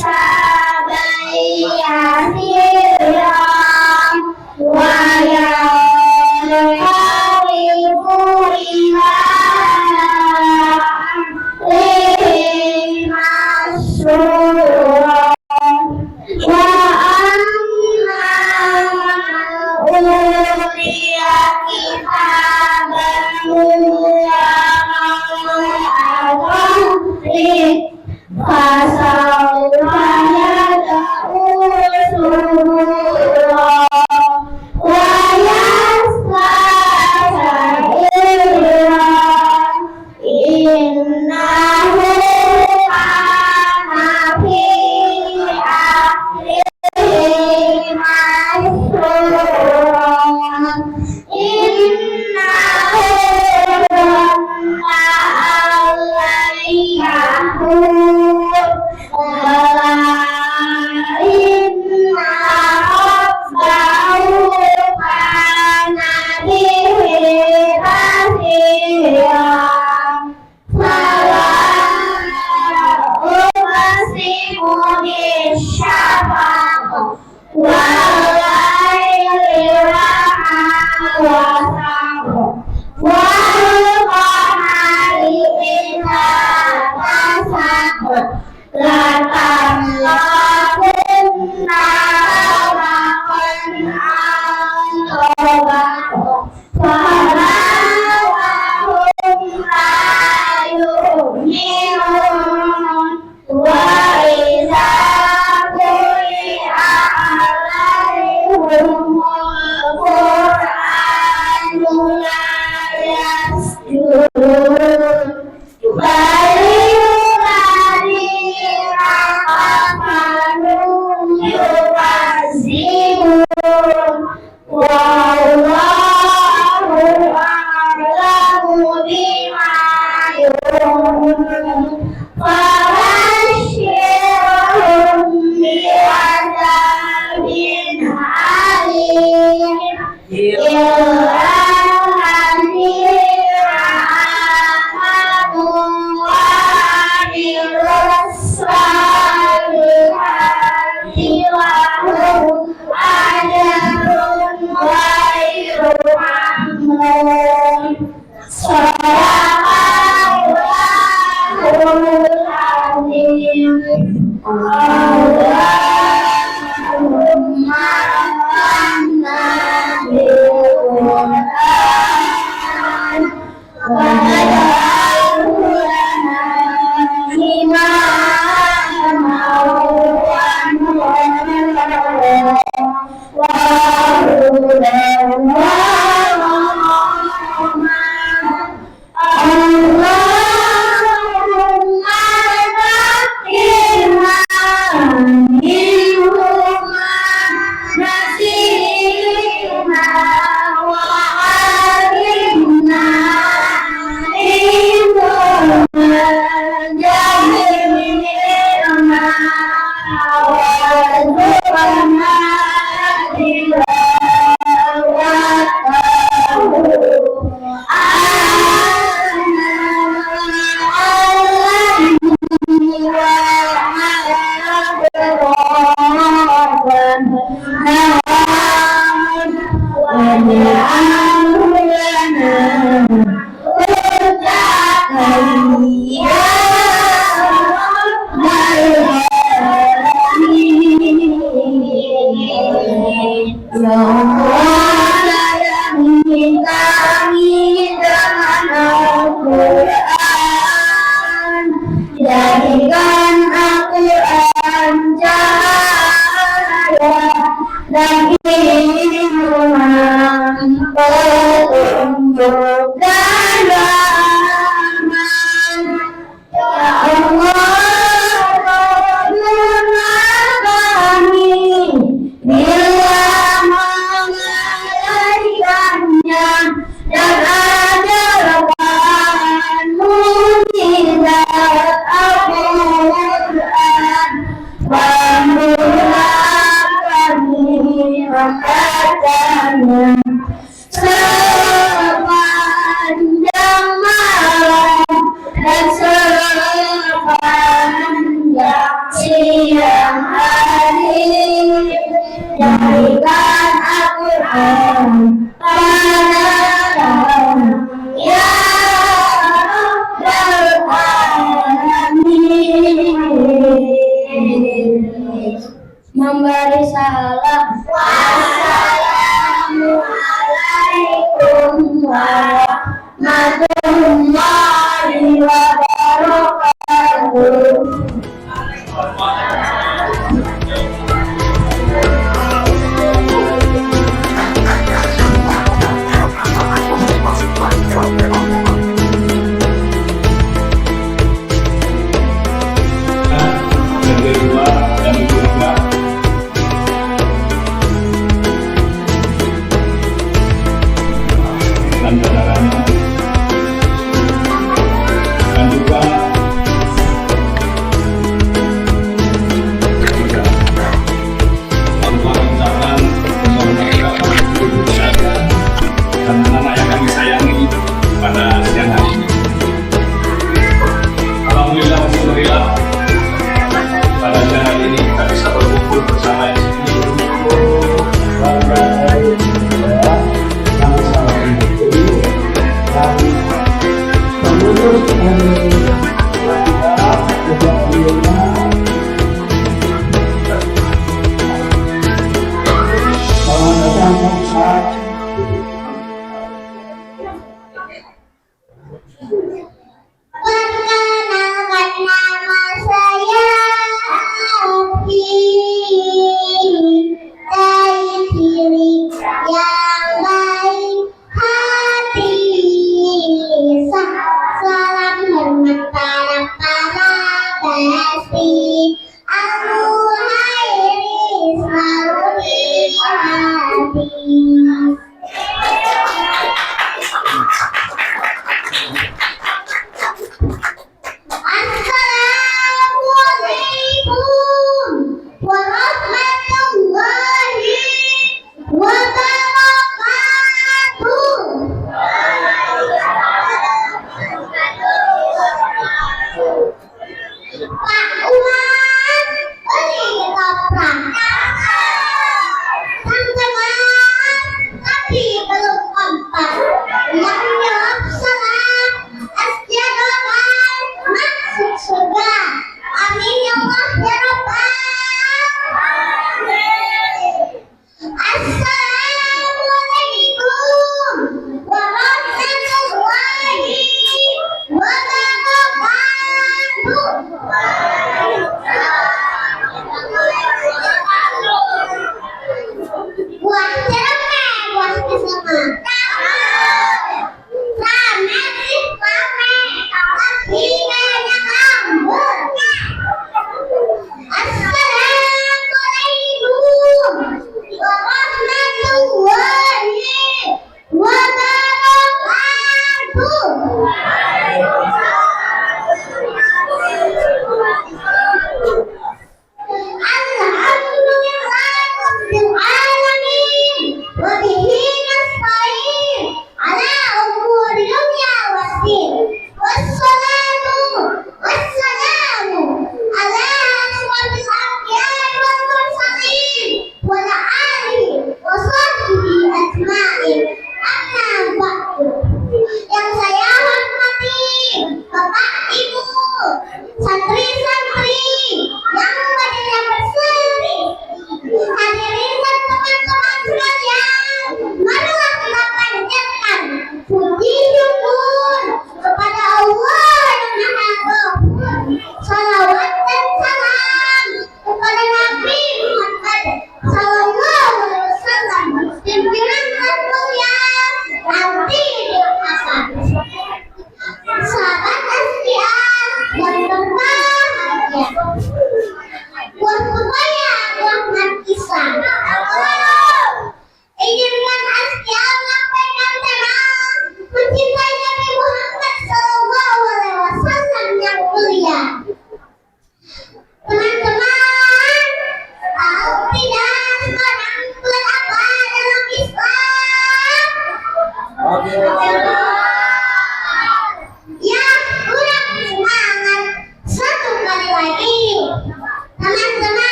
حسابا يسيرا وينقلب إلى أهله مسرورا وأما من أوتي كتابه وراء ظهره فسوف يدعو ثبورا ويصلى سعيرا إنه كان في أهله مسرورا إنه ظن أن لن يحور بلى إن ربه كان به بصيرا فلا أقسم بالشفق والليل وما وسق والقمر إذا اتسق لتركبن طبقا عن طبق فما وهم لا يؤمنون وإذا قرئ عليهم القرآن لا يسجدون بل الذين كفروا يكذبون والله أعلم بما يوعون فبشرهم بعذاب أليم إلا الذين آمنوا وعملوا الصالحات لهم أجر غير ممنون صدق الله العظيم اللهم ارحمنا بالقرآن واجعله لنا إماما وهدى اللهم ذكرنا منهما نسينا وعلمنا منهما جهلنا وارزقنا jadikan Al-Quran cahaya dan hiburan petunjuk dan rahmat. Ya Allah, tolonglah kami bila mengajarkannya dan ajarkan mukjizat Al-Quran. Bantulah kami membacanya sepanjang malam dan sepanjang siang. Harim, jadikan Al-Quran penolong ya Rabbal Alamin. Memberi salam, wassalamualaikum warahmatullahi wabarakatuh.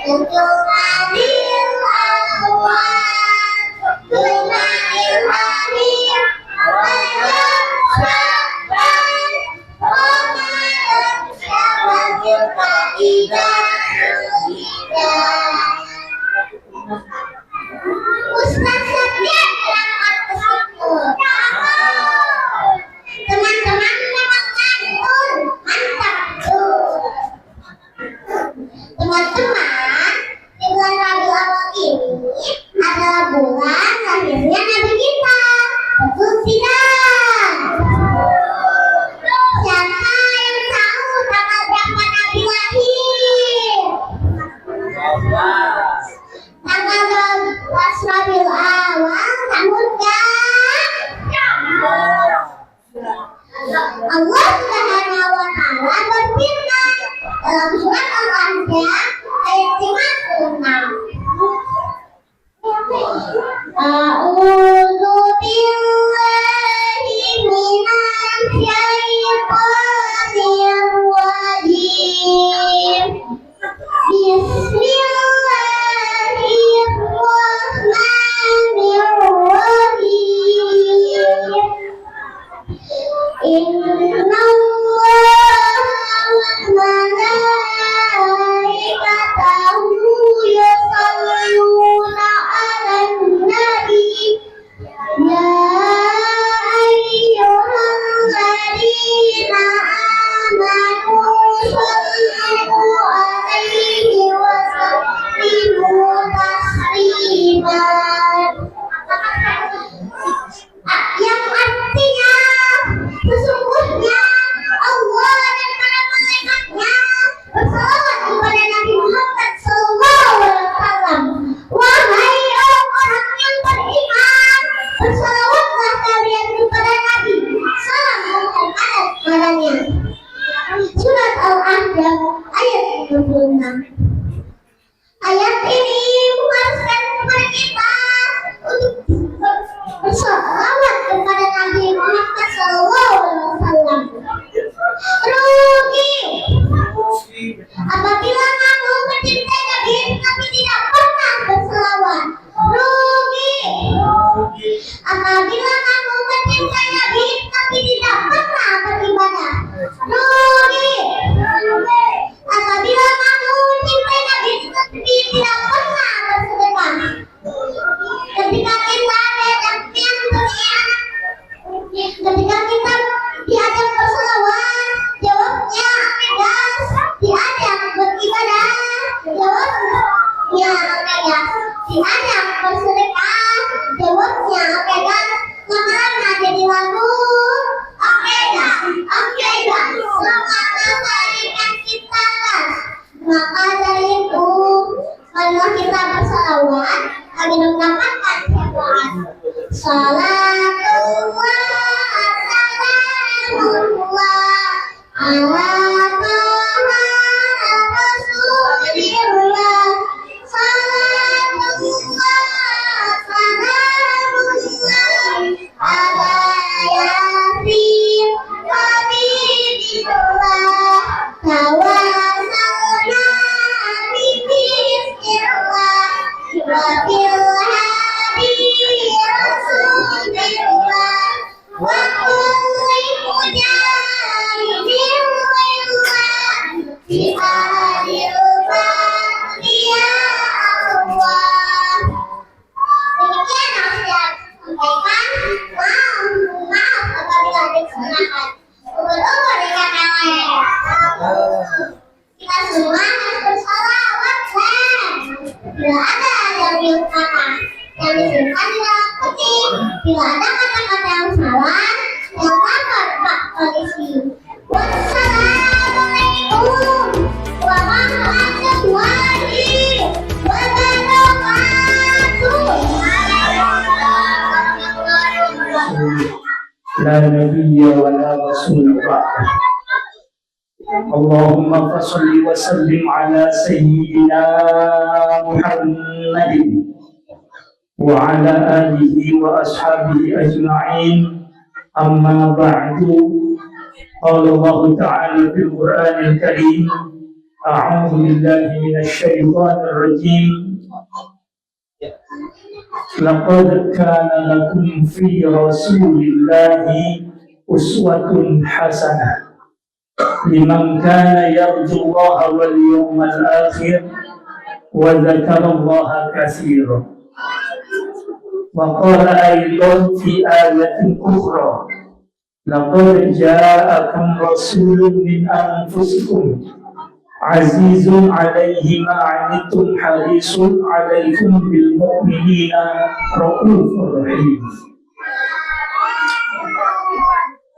Ustaz Septian berangkat ke situ. Teman-teman memang mantul, mantap tuh. Teman-teman, di bulan Rabiul Awal ini adalah bulan lahirnya Nabi kita, betul tidak? Siapa yang tahu tanggal berapa Nabi lahir? Tanggal 12 Rabiul Awal, tahunnya Allah Subhanahu wa Ta'ala berfirman dalam surat Al-Anbiya ayat 56. A'udzu billahi minasy syaithanir rajim. Bismillahirrahmanirrahim. Inna Allaha wa malaikatahu yusholluna 'alan nabi ya ayyuhalladzina amanu shollu 'alaihi wa sallimu taslima. Yang artinya sesungguhnya Allah dan para malaikatnya bersalawat kepada Nabi Muhammad SAW. Wahai orang-orang yang beriman, bersalawatlah kalian kepada Nabi. Salam dan hormat padanya. Surat Al-Ahzab ayat 36. Ayat ini mengharuskan kepada kita untuk bersalawat kepada Nabi Muhammad SAW. Rugi apabila kamu mencintai Nabi tapi tidak pernah bersalawat. Rugi apabila kamu mencintai Nabi tapi tidak pernah beribadah. Rugi apabila kamu mencintai Nabi tapi tidak pernah bersedekah. Ketika kita diajak yang dunia, ketika kita diajak berselawat, jawabnya tegas. Diajak beribadah, jawabnya tegas. Diajak bersedekah, jawabnya tegas. Lama-lama jadi lagu, oke dah. Lama-lama ikan kita gas. Maka dari itu, marilah kita berselawat agar mendapatkan syafaat. Salatullah, salamullah ala Taha Rasulillah. Salatullah, salamullah ala Yasin Habibillah. Tawassalna bismillah wa bil hadi rasulillah wa kulli mujahidin lillah fi hadil ya Allah. Demikian yang saya sampaikan. Maaf apabila ada kesalahan. Ubur-ubur dengan yang lain. Kita semua harus bersalawat kan? Bila ada yang diucapkan yang disimpan di dalam peti, bila ada kata-kata yang salah, yang lapor Pak Polisi. Wassalamualaikum warahmatullahi wabarakatuh. La nabiyya wa la rasul ba'd. Allahumma salli wa sallim ala sayyidina Muhammadin wa ala alihi wa ashabihi ajma'in. Amma ba'du. Qala Allah ta'ala fil Qur'anil Karim أعوذ بالله من الشيطان الرجيم. لقد كان لكم في رسول الله أسوة حسنة لمن كان يرجو الله واليوم الآخر وذكر الله كثيرا. وقال أيضا في آية أخرى: لقد جاءكم رسول من أنفسكم عزيز عليه ما عنتم حريص عليكم بالمؤمنين رؤوف رحيم.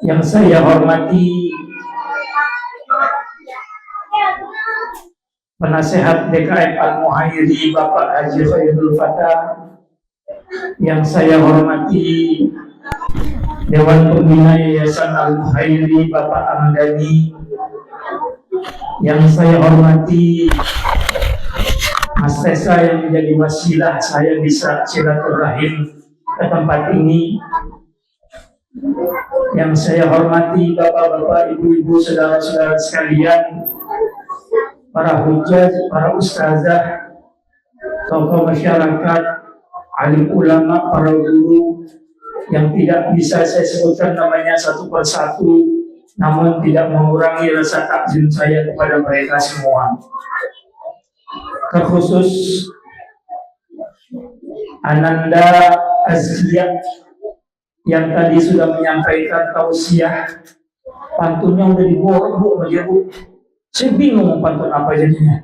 Yang saya hormati Penasehat DKM Al-Muhairi Bapak Haji Khairul Fatah, yang saya hormati Dewan Pembina Yayasan Al-Muhairi Bapak Amdani, yang saya hormati Mas Tesa yang menjadi wasilah saya bisa silaturahim ke tempat ini, yang saya hormati bapak-bapak, ibu-ibu, saudara-saudara sekalian, para hujjah, para ustazah, tokoh masyarakat, alim ulama, para guru yang tidak bisa saya sebutkan namanya satu persatu, namun tidak mengurangi rasa takzim saya kepada mereka semua. Terkhusus Ananda Azkia yang tadi sudah menyampaikan tausiah, pantunnya udah diborong Bu, aja Bu. Saya bingung pantun apa jadinya.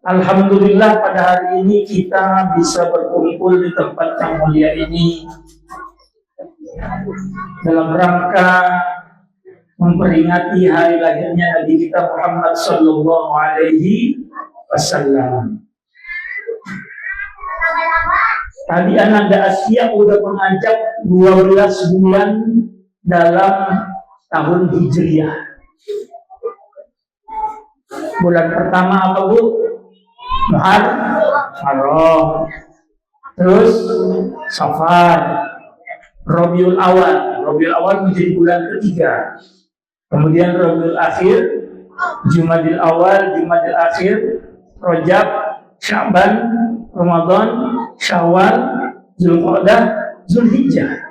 Alhamdulillah pada hari ini kita bisa berkumpul di tempat yang mulia ini dalam rangka memperingati hari lahirnya Nabi kita Muhammad Sallallahu Alaihi Wasallam. Tadi Ananda Asia udah mengajak 12 bulan dalam tahun Hijriah. Bulan pertama apa Bu? Muharram. Terus Safar, Rabiul Awal. Rabiul Awal menjadi bulan ketiga. Kemudian Rabiul Akhir, Jumadil Awal, Jumadil Akhir, Rajab, Sya'ban, Ramadan, Syawal, Zulqa'dah, Zulhijjah.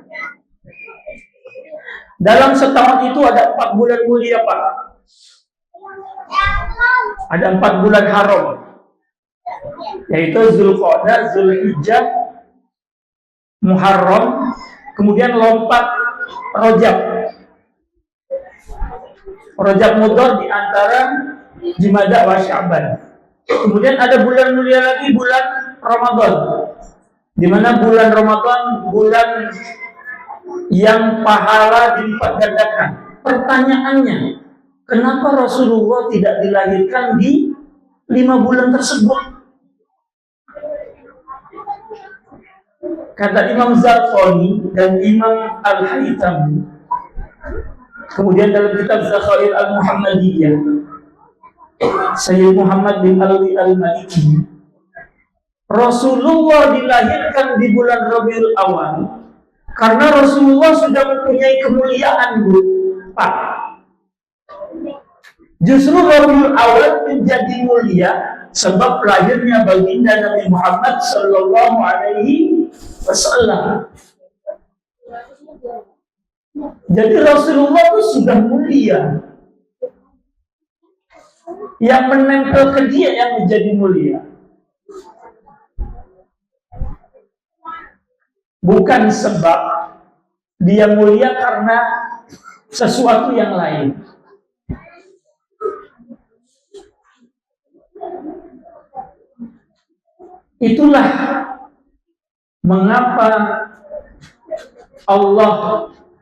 Dalam setahun itu ada 4 bulan mulia Pak. Ada 4 bulan haram, yaitu Zulqa'dah, Zulhijjah, Muharram, kemudian lompat Rajab. Rajab Mudhar di antara Jumadah wa Sya'ban. Kemudian ada bulan mulia lagi, bulan Ramadan, di mana bulan Ramadan bulan yang pahala dilipat gandakan. Pertanyaannya, kenapa Rasulullah tidak dilahirkan di 5 bulan tersebut? Kata Imam Zarqani dan Imam Al-Haythami, kemudian dalam kitab Zakhair Al-Muhammadiyah, Sayyid Muhammad bin Alawi Al-Maliki, Rasulullah dilahirkan di bulan Rabiul Awal karena Rasulullah sudah mempunyai kemuliaan Bu, Pak. Justru Rabiul Awal menjadi mulia sebab lahirnya baginda Nabi Muhammad Sallallahu Alaihi Wasallam. Jadi Rasulullah itu sudah mulia. Yang menempel ke dia yang menjadi mulia. Bukan sebab dia mulia karena sesuatu yang lain. Itulah mengapa Allah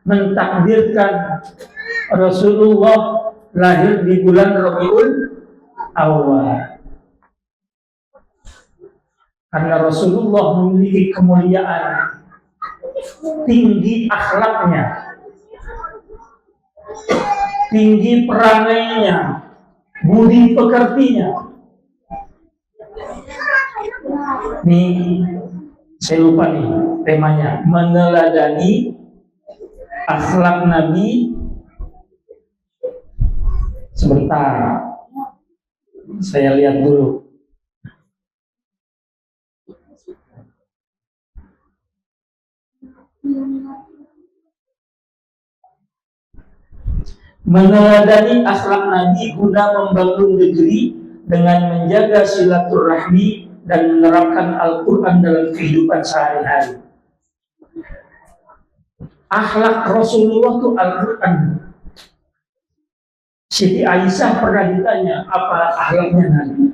mentakdirkan Rasulullah lahir di bulan Rabiul Awal. Karena Rasulullah memiliki kemuliaan, tinggi akhlaknya, tinggi perangainya, budi pekertinya. Nih, saya lupa nih temanya, meneladani akhlak Nabi Sebentar, saya lihat dulu. Meneladani akhlak Nabi guna membangun negeri dengan menjaga silaturahmi dan menerapkan Al-Quran dalam kehidupan sehari-hari. Akhlak Rasulullah itu Al-Quran. Siti Aisyah pernah ditanya apa akhlaknya Nabi.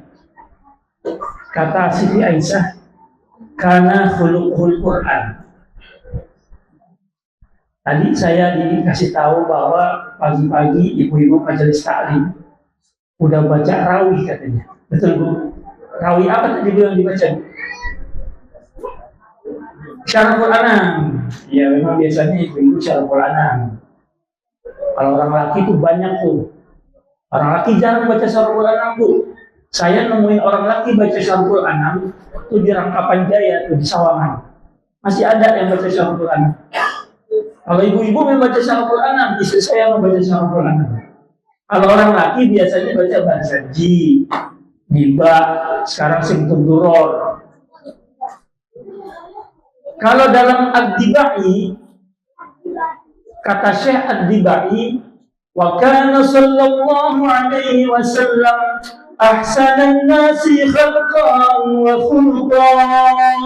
Kata Siti Aisyah, karena khuluqul Quran. Tadi saya dikasih tahu bahwa pagi-pagi ibu-ibu majelis taklim udah baca rawi katanya. Betul Bu? Rawi apa tadi yang dibaca? Syarhul Anam. Ya memang biasanya ibu-ibu Syarhul Anam. Kalau orang laki itu banyak tuh. Orang laki jarang baca Syarhul Anam Bu. Saya nemuin orang laki baca Syarhul Anam tuh di Rangkapan Jaya tuh di Sawangan. Masih ada yang baca Syarhul Anam. Kalau ibu-ibu membaca Syarhul Anam, istri saya membaca Syarhul Anam. Kalau orang laki biasanya baca bahasa Ji, Diba, sekarang Simtud Duror. Kalau dalam Ad-Dibai, kata Syekh Ad-Dibai, wa kana sallallahu alaihi wasallam ahsanan nasi khalqan wa khuluqan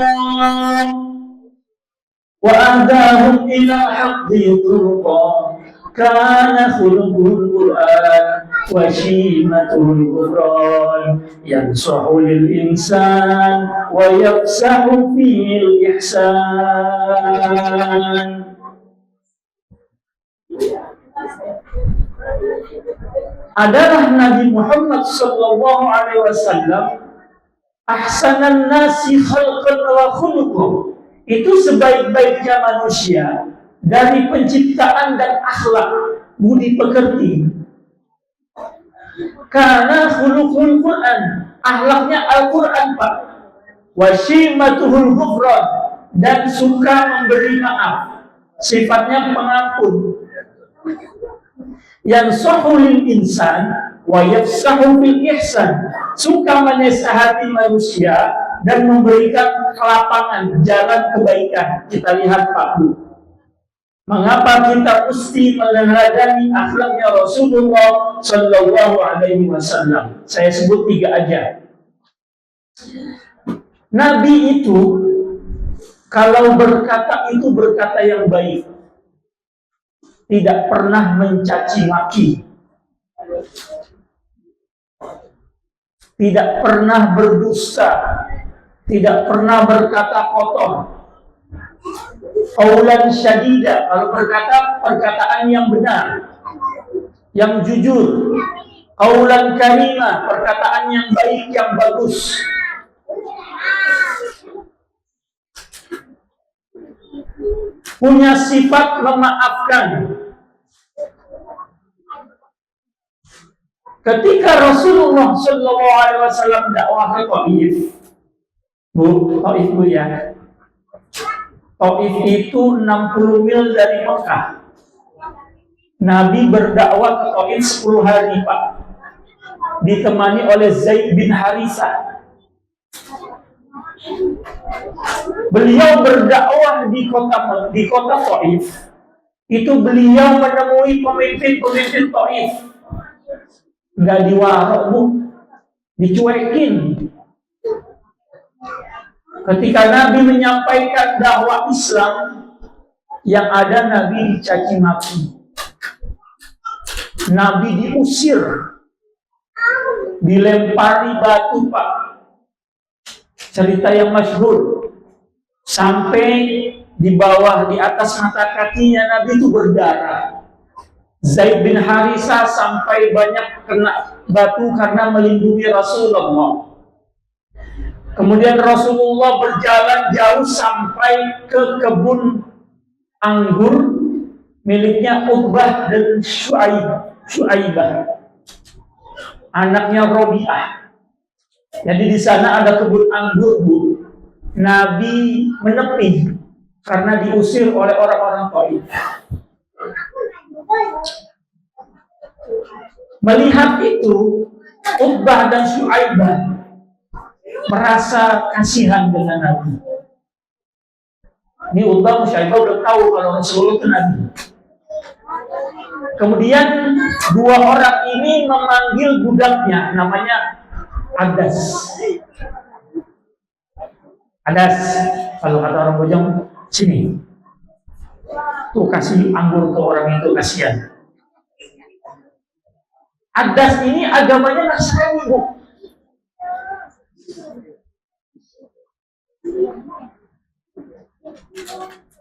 wa ahdahum ila haqqi turqa kana khuluqul Qur'an wa shimatul Qur'an yansahu lil insan wa yafsahu fil ihsan. Adalah Nabi Muhammad sallallahu alaihi wasallam ahsanan nasi khalqan wa khuluqan, itu sebaik-baiknya manusia dari penciptaan dan akhlak, budi pekerti. Karena khuluqul Quran, akhlaknya Al-Quran Pak. Wasyimatuhul ghufran, dan suka memberi maaf, sifatnya pengampun. Yang sahulil insan wa yafsahu fil ihsan, suka menasihati manusia dan memberikan kelapangan jalan kebaikan. Kita lihat Pak Bu, mengapa kita mesti meneladani akhlaknya Rasulullah Sallallahu Alaihi Wasallam? Saya sebut 3 aja. Nabi itu kalau berkata itu berkata yang baik, tidak pernah mencaci maki, tidak pernah berdusta, tidak pernah berkata kotor. Qaulan syadida, kalau berkata perkataan yang benar, yang jujur. Qaulan karimah, perkataan yang baik, yang bagus. Punya sifat memaafkan. Ketika Rasulullah Shallallahu Alaihi Wasallam dakwah ke Taif, Bu, Taif Bu ya. Taif itu 60 mil dari Mekah. Nabi berdakwah ke Taif 10 hari Pak, ditemani oleh Zaid bin Harisah. Beliau berdakwah di kota Taif. Itu beliau menemui pemimpin-pemimpin Taif. Nggak diwarok Bu, dicuekin. Ketika Nabi menyampaikan dakwah Islam, yang ada Nabi dicaci maki, Nabi diusir, dilempari batu Pak. Cerita yang masyhur, sampai di bawah, di atas mata kakinya Nabi itu berdarah. Zaid bin Harisah sampai banyak kena batu karena melindungi Rasulullah. Kemudian Rasulullah berjalan jauh sampai ke kebun anggur miliknya Uqbah dan Syuaibah, anaknya Robi'ah. Jadi di sana ada kebun anggur Bu. Nabi menepi karena diusir oleh orang-orang Taif. Melihat itu, Utbah dan Syuaibah merasa kasihan dengan Nabi. Ini Utbah dan Syuaibah udah tahu kalau Rasulullah itu Nabi. Kemudian dua orang ini memanggil budaknya, namanya Adas. Adas, kalau kata orang Bojong, sini. Tuh kasih anggur ke orang itu, kasihan. Adas ini agamanya Nasrani, Bu.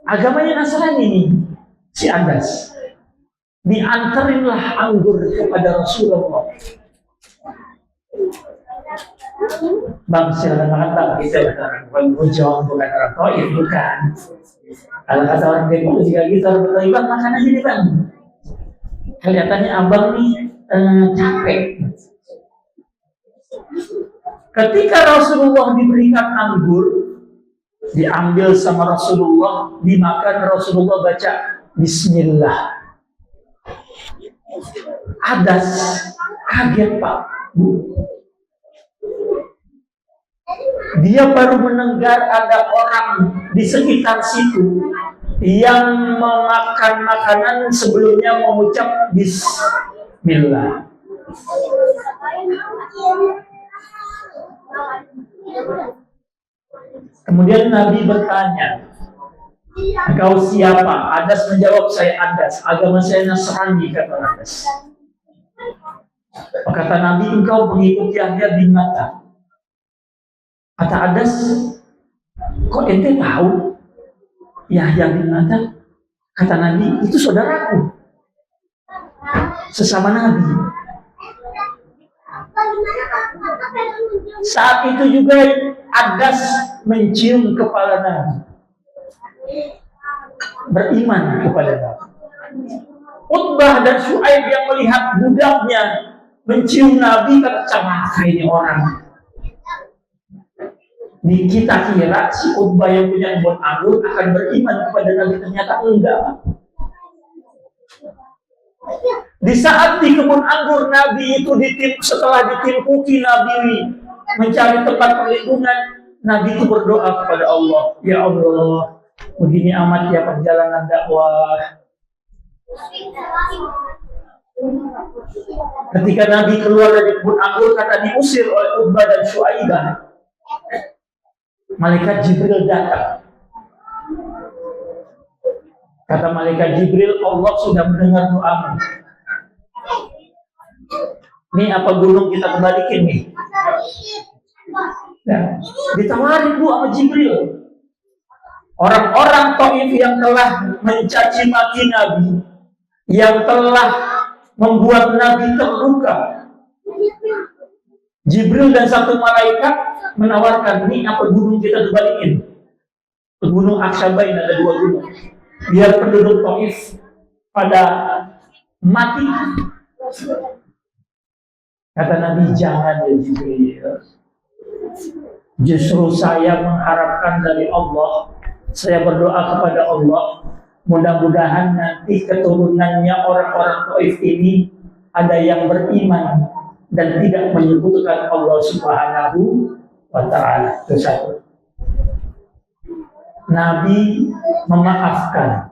Agamanya Nasrani nih, si Adas. Dianterinlah anggur kepada Rasulullah. Bang, silakan makan bang. Kita bukan Bojong, bukan orang Taif, bukan. Kalau kata orang Depok juga gitu, orang Taif, bang makan aja nih bang. Kelihatannya abang nih capek. Ketika Rasulullah diberikan anggur, diambil sama Rasulullah, dimakan, Rasulullah baca Bismillah. Adas kaget Pak, Bu. Dia baru mendengar ada orang di sekitar situ yang memakan makanan sebelumnya mengucap Bismillah. Kemudian Nabi bertanya, "Engkau siapa?" Adas menjawab, "Saya Adas, agama saya Nasrani," kata Adas. Kata Nabi, "Engkau pengikut Yahya bin Mata." Kata Adas, "Kok ente tahu Yahya bin Mata?" Kata Nabi, "Itu saudaraku, sesama Nabi." Saat itu juga Adas mencium kepala Nabi, beriman kepada Nabi. Utbah dan Syuaib yang melihat budaknya mencium Nabi, tercelaka ini orang. Kita kira si Utbah yang punya kebun anggur akan beriman kepada Nabi, ternyata enggak. Di saat di kebun anggur Nabi itu setelah ditimpuki, Nabi mencari tempat perlindungan. Nabi itu berdoa kepada Allah, "Ya Allah, begini amat ya perjalanan dakwah." Ketika Nabi keluar dari kebun anggur, kata diusir oleh Utbah dan Syuaibah, malaikat Jibril datang. Kata malaikat Jibril, "Allah sudah mendengar doamu. Ini apa gunung kita kembalikan nih?" Nah, ditawarin Bu sama Jibril. Orang-orang Taif yang telah mencaci maki Nabi, yang telah membuat Nabi terluka, Jibril dan satu malaikat menawarkan, "Ini apa gunung kita kembalikan?" Gunung Aksabain, ada dua gunung. Biar penduduk Taif pada mati. Kata Nabi, "Jangan ya Jibril. Justru saya mengharapkan dari Allah, saya berdoa kepada Allah, mudah-mudahan nanti keturunannya orang-orang Taif ini ada yang beriman dan tidak menyebutkan Allah Subhanahu wa Ta'ala." Itu satu. Nabi memaafkan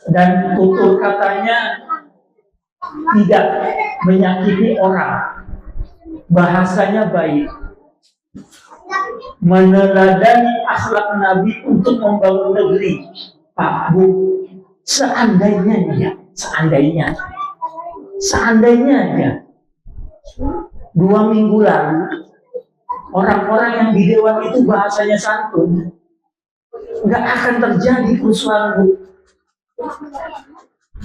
dan tutur katanya tidak menyakiti orang, bahasanya baik, meneladani akhlak Nabi untuk membangun negeri. Pak Bu, seandainya aja 2 minggu lalu orang-orang yang di dewan itu bahasanya santun, nggak akan terjadi kerusuhan, Bu.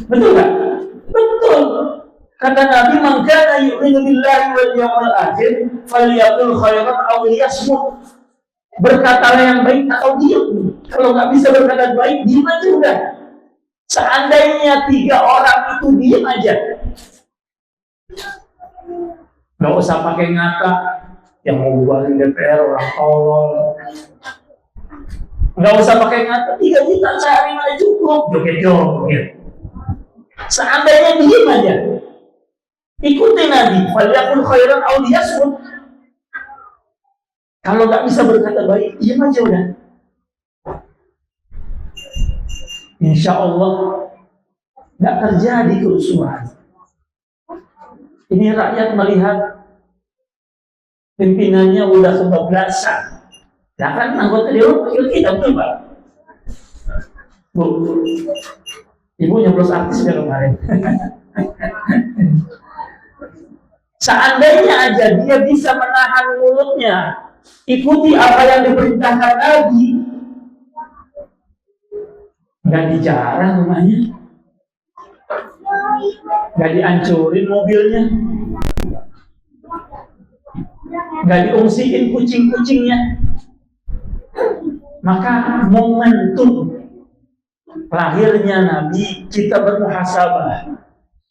Betul nggak? Betul. Kata Nabi, "Man kana yu'minu billahi wal yawmil akhir falyaqul khairan aw liyasmut." Berkatalah yang baik atau diam. Kalau nggak bisa berkata baik, diam aja udah. Seandainya 3 orang itu diam aja, nggak usah pakai ngata yang mau bubarin DPR orang tolol. Nggak usah pakai ngata 3 juta sehari mana cukup, joget-joget. Seandainya diam aja, Ikuti Nabi, falyakul khairan aw liyasmut. Kalau nggak bisa berkata baik, diam aja udah. Insya Allah nggak terjadi kerusuhan. Ini rakyat melihat pimpinannya udah kebablasan. Nah kan anggota dewan wakil kita, betul Pak? Bu, Ibu nyoblos artis sudah kemarin. Seandainya aja dia bisa menahan mulutnya, ikuti apa yang diperintahkan Nabi, nggak dijarah rumahnya, nggak dihancurin mobilnya, nggak diungsiin kucing-kucingnya. Maka momentum lahirnya Nabi, kita bermuhasabah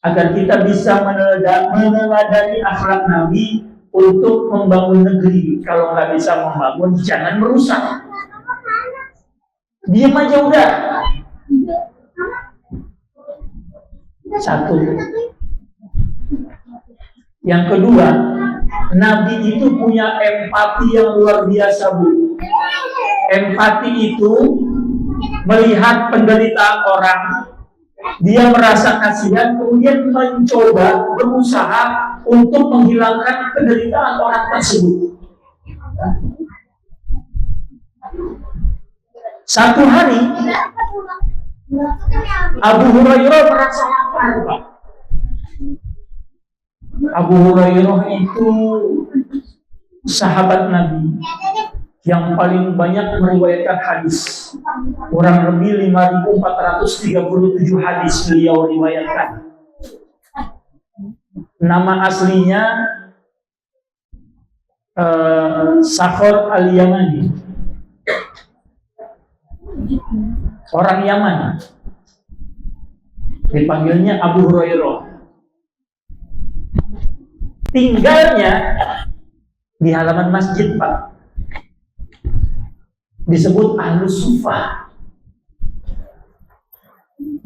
agar kita bisa meneladani akhlak Nabi untuk membangun negeri. Kalau nggak bisa membangun, jangan merusak. Diam aja udah. Satu. Yang kedua, Nabi itu punya empati yang luar biasa, Bu. Empati itu melihat penderitaan orang, dia merasa kasihan, kemudian mencoba berusaha untuk menghilangkan penderitaan orang tersebut. Satu hari Abu Hurairah merasa lapar, Pak. Abu Hurairah itu sahabat Nabi yang paling banyak meriwayatkan hadis. Kurang lebih 5.437 hadis beliau riwayatkan. Nama aslinya Sakhar al-Yamani, orang Yaman. Dipanggilnya Abu Hurairah. Tinggalnya di halaman masjid, Pak. Disebut Ahlus Sufah.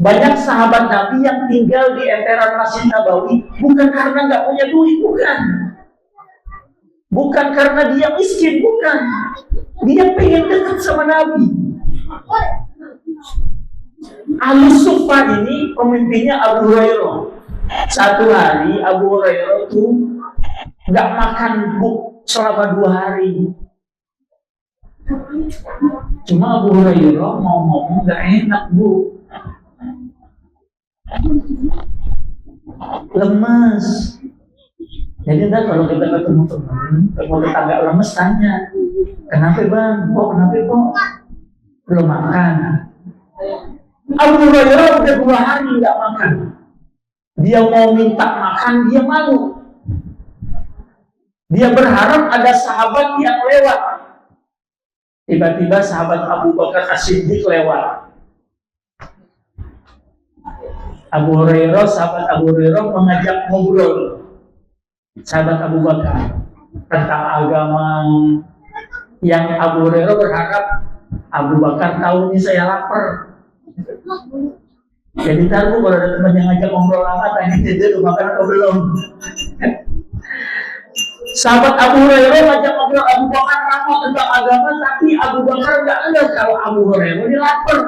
Banyak sahabat Nabi yang tinggal di emperan Masjid Nabawi bukan karena nggak punya duit, bukan. Bukan karena dia miskin, bukan. Dia pengen dekat sama Nabi. Ahlus Sufah ini pemimpinnya Abu Hurairah. Satu hari Abu Hurairah itu nggak makan, Bu, selama 2 hari. Cuma Abu Hurairah mau ngomong nggak enak, Bu. Lemes. Jadi ntar kalau kita ketemu teman, kalau kita agak lemes tanya, kenapa Bang? Kok kenapa kok? Belum makan. Abu Hurairah udah 2 hari nggak makan. Dia mau minta makan, dia malu. Dia berharap ada sahabat yang lewat. Tiba-tiba sahabat Abu Bakar As-Siddiq lewat. Sahabat Abu Hurairah mengajak ngobrol sahabat Abu Bakar tentang agama, yang Abu Hurairah berharap Abu Bakar tahu nih saya lapar. Jadi ntar kalau ada teman yang ngajak ngobrol lama, tanya dia udah makan atau belum. Sahabat Abu Hurairah ngajak ngobrol Abu Bakar lama tentang agama, tapi Abu Bakar nggak ngeh kalau Abu Hurairah dia lapar.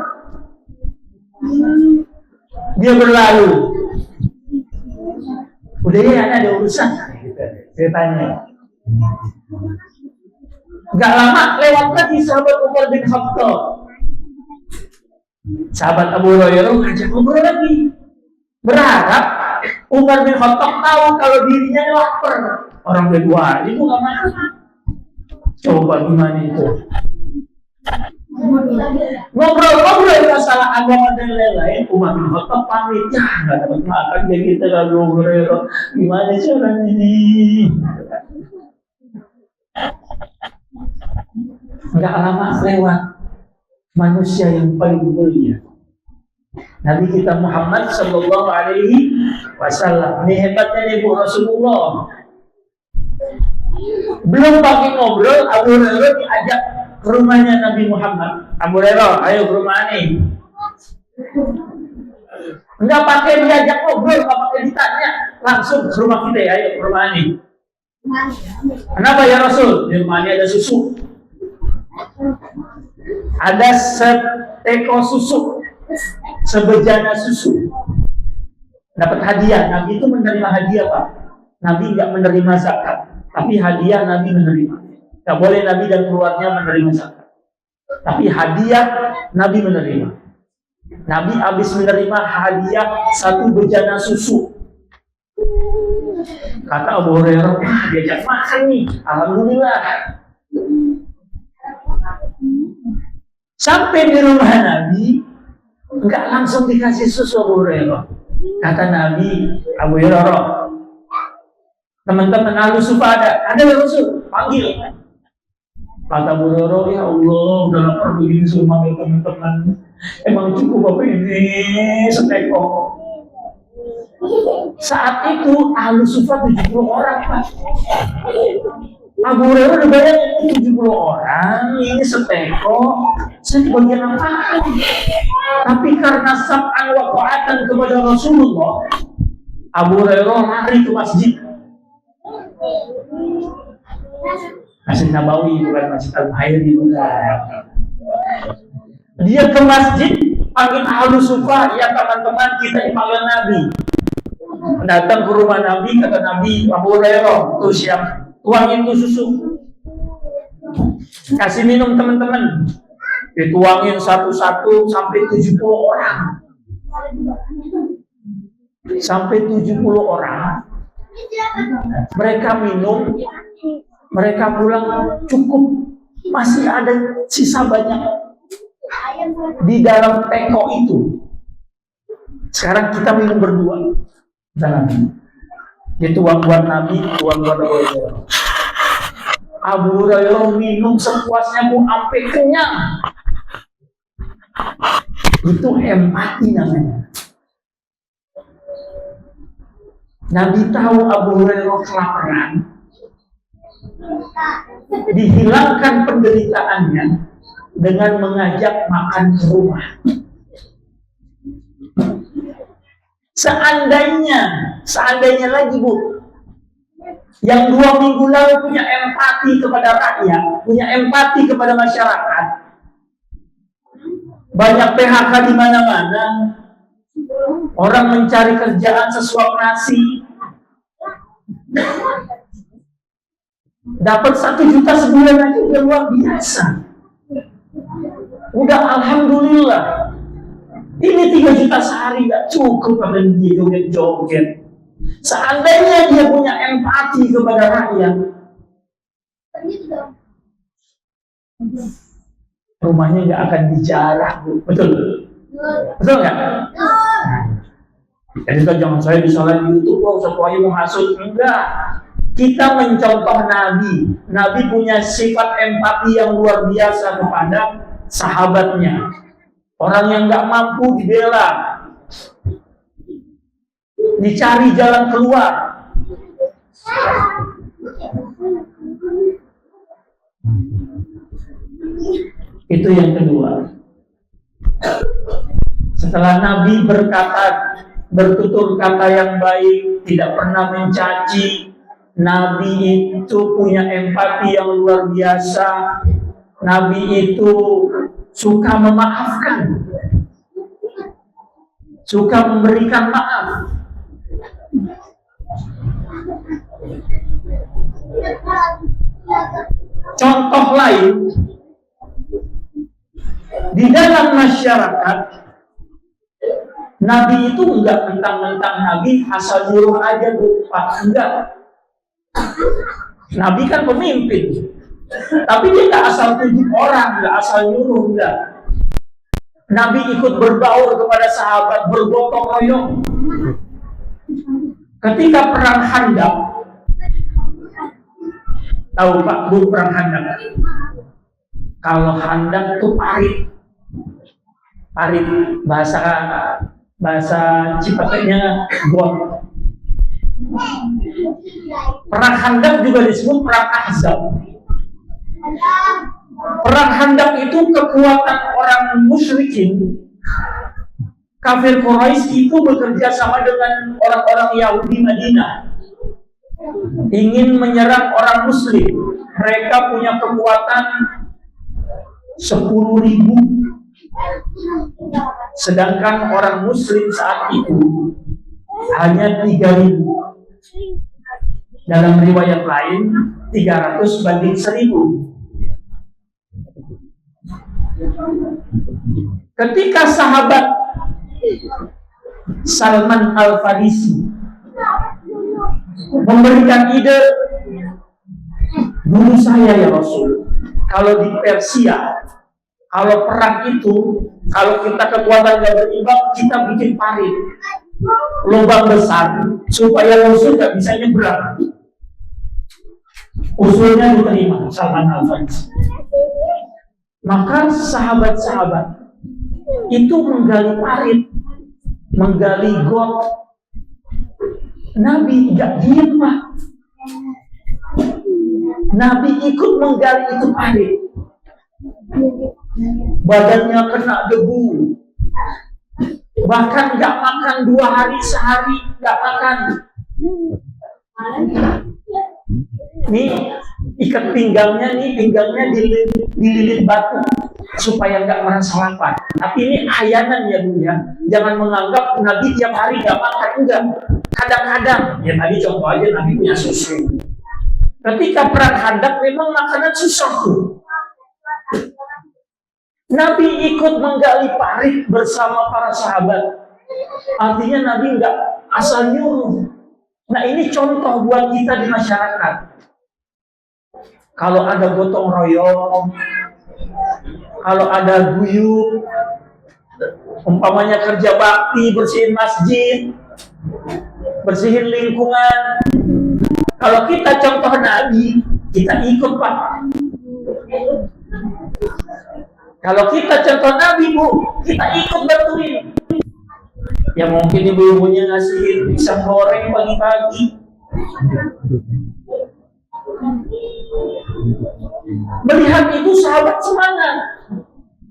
Dia berlalu. Udah ya, ada urusan. Ceritanya. Nggak lama lewat lagi sahabat Umar bin Khattab. Sahabat Abu Hurairah ngajak ngobrol lagi, berharap Umar bin Khattab tahu kalau dirinya lapar. Orang udah 2 hari itu nggak makan. Coba gimana itu? Ngobrol-ngobrol masalah agama dan lain-lain. Umar bin Khattab pamit, ya nggak dapat makan kayak kita Abu Hurairah. Gimana caranya ini? Nggak lama lewat manusia yang paling mulia, Nabi kita Muhammad Sallallahu Alaihi Wasallam. Ini hebatnya Ibu Rasulullah. Belum pakai ngobrol, Abu Hurairah diajak ke rumahnya Nabi Muhammad. Abu Hurairah, ayo ke rumah ini. Enggak pakai diajak ngobrol, enggak pakai ditanya, langsung ke rumah kita ya, ayo ke rumah ini. Kenapa ya Rasul? Di rumah ini ada susu. Ada seteko susu, sebejana susu. Dapat hadiah. Nabi itu menerima hadiah, Pak. Nabi nggak menerima zakat, tapi hadiah Nabi menerima. Nggak boleh Nabi dan keluarganya menerima zakat, tapi hadiah Nabi menerima. Nabi habis menerima hadiah satu bejana susu. Kata Abu Hurairah, diajak makan nih, alhamdulillah. Sampai di rumah Nabi, nggak langsung dikasih susu Abu Hurairah. Kata Nabi, Abu Hurairah, teman-teman ahlu sufa ada ya Rasul, panggil. Kata Abu Hurairah, ya Allah, udah lapar begini suruh manggil teman-teman. Emang cukup apa ini seteko? Saat itu ahlu sufa 70 orang, Pak. Abu Hurairah udah bayangin 70 orang, ini seteko, saya bagian apa? Tapi karena sab'an wa ta'atan kepada Rasulullah, Abu Hurairah lari ke masjid. Masjid Nabawi, bukan Masjid Al-Hayri, bukan. Dia ke masjid, panggil ahlu sufa, ya teman-teman kita dipanggil Nabi. Datang ke rumah Nabi, kata Nabi, Abu Hurairah, tuh siap, tuangin tuh susu. Kasih minum teman-teman. Dituangin satu-satu sampai 70 orang. Sampai 70 orang. Mereka minum, mereka pulang cukup, masih ada sisa banyak di dalam teko itu. Sekarang kita minum berdua. Jangan. Dituang buat Nabi, tuang buat Abu Hurairah. Abu Hurairah minum sepuasnya pun sampai kenyang. Itu empati namanya. Nabi tahu Abu Hurairah kelaparan, dihilangkan penderitaannya dengan mengajak makan ke rumah. Seandainya lagi Bu, yang 2 minggu lalu punya empati kepada rakyat, punya empati kepada masyarakat, banyak PHK di mana-mana, orang mencari kerjaan sesuap nasi, dapat 1 juta sebulan aja udah luar biasa. Udah alhamdulillah. Ini 3 juta sehari gak cukup pada dia joget-joget. Seandainya dia punya empati kepada rakyat, rumahnya gak akan dijarah, Bu. Betul? Betul gak? Jadi jangan saya disalahin di YouTube, oh supaya menghasut. Enggak. Kita mencontoh Nabi. Nabi punya sifat empati yang luar biasa kepada sahabatnya. Orang yang nggak mampu dibela, dicari jalan keluar. Itu yang kedua. Setelah Nabi bertutur kata yang baik, tidak pernah mencaci, Nabi itu punya empati yang luar biasa. Nabi itu suka memaafkan, suka memberikan maaf. Contoh lain, di dalam masyarakat, Nabi itu enggak mentang-mentang Nabi asal nyuruh aja, Bu. Pak, enggak. Nabi kan pemimpin. Tapi dia nggak asal tunjuk orang, nggak asal nyuruh, enggak. Nabi ikut berbaur kepada sahabat, bergotong royong. Ketika perang Khandaq, tahu Pak Bu perang Khandaq? Kalau Khandaq itu parit bahasa Cipatenya got. Perang Khandaq juga disebut perang Ahzab. Perang Khandaq itu kekuatan orang musyrikin Kafir Quraisy itu bekerja sama dengan orang-orang Yahudi Madinah, ingin menyerang orang Muslim. Mereka punya kekuatan 10.000, sedangkan orang Muslim saat itu hanya 3.000. Dalam riwayat lain 300 banding 1.000. Ketika sahabat Salman Al-Farisi memberikan ide, bunuh saya ya Rasul. Kalau di Persia, kalau perang itu, kalau kita kekuatan gak berimbang, kita bikin parit, lubang besar, supaya musuh gak bisa nyebrang. Usulnya diterima Salman Al-Farisi. Maka sahabat-sahabat itu menggali parit, menggali got. Nabi gak diem, Pak. Nabi ikut menggali itu parit. Badannya kena debu. Bahkan gak makan 2 hari sehari, gak makan. Nih ikat pinggangnya dililit batu supaya nggak merasa lapar. Tapi ini ayanan ya Bu ya. Jangan menganggap Nabi tiap hari nggak makan, enggak. Kadang-kadang ya, tadi contoh aja Nabi punya susu. Ketika perang Khandaq memang makanan susah tuh. Nabi ikut menggali parit bersama para sahabat. Artinya Nabi nggak asal nyuruh. Nah ini contoh buat kita di masyarakat. Kalau ada gotong royong, kalau ada guyub, umpamanya kerja bakti, bersihin masjid, bersihin lingkungan. Kalau kita contoh Nabi, kita ikut Pak. Kalau kita contoh Nabi Bu, kita ikut bantuin. Ya mungkin ibu-ibunya ngasihin pisang goreng pagi-pagi. Melihat itu sahabat semangat.